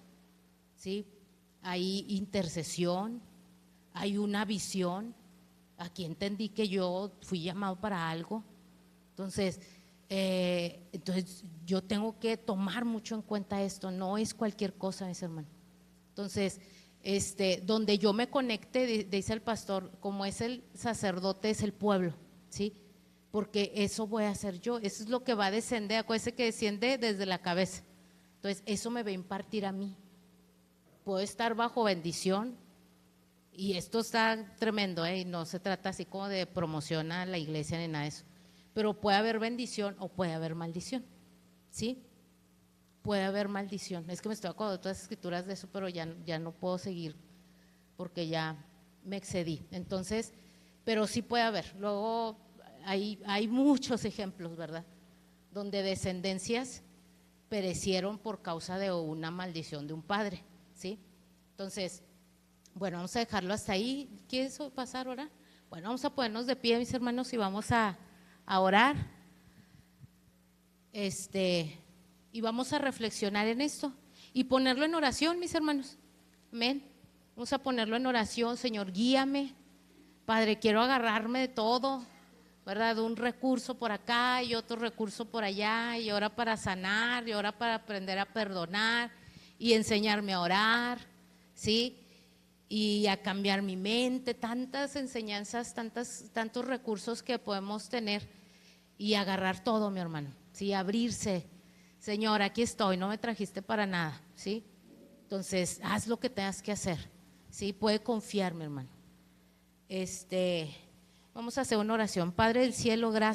S1: ¿sí? Hay intercesión, hay una visión. Aquí entendí que yo fui llamado para algo. Entonces yo tengo que tomar mucho en cuenta esto, no es cualquier cosa, mis hermanos. Entonces, donde yo me conecte, dice el pastor, como es el sacerdote, es el pueblo, ¿sí? Porque eso voy a hacer yo, eso es lo que va a descender, acuérdense que desciende desde la cabeza. Entonces, eso me va a impartir a mí. Puedo estar bajo bendición, y esto está tremendo, y no se trata así como de promoción a la iglesia ni nada de eso, pero puede haber bendición o puede haber maldición, ¿sí? Puede haber maldición. Es que me estoy acordando de todas las escrituras de eso, pero ya no puedo seguir porque ya me excedí. Entonces, pero sí puede haber. Luego hay muchos ejemplos, ¿verdad? Donde descendencias perecieron por causa de una maldición de un padre, ¿sí? Entonces, bueno, vamos a dejarlo hasta ahí. ¿Quieres pasar ahora? Bueno, vamos a ponernos de pie, mis hermanos, y vamos a orar. Y vamos a reflexionar en esto y ponerlo en oración, mis hermanos. Amén. Vamos a ponerlo en oración. Señor, guíame. Padre, quiero agarrarme de todo, ¿verdad? Un recurso por acá y otro recurso por allá, y ahora para sanar, y ahora para aprender a perdonar y enseñarme a orar, ¿sí? y a cambiar mi mente, tantas enseñanzas, tantos recursos que podemos tener y agarrar todo, mi hermano, ¿sí? Abrirse. Señor, aquí estoy, no me trajiste para nada, ¿sí? Entonces, haz lo que tengas que hacer, ¿sí? Puede confiar, mi hermano. Vamos a hacer una oración. Padre del cielo, gracias.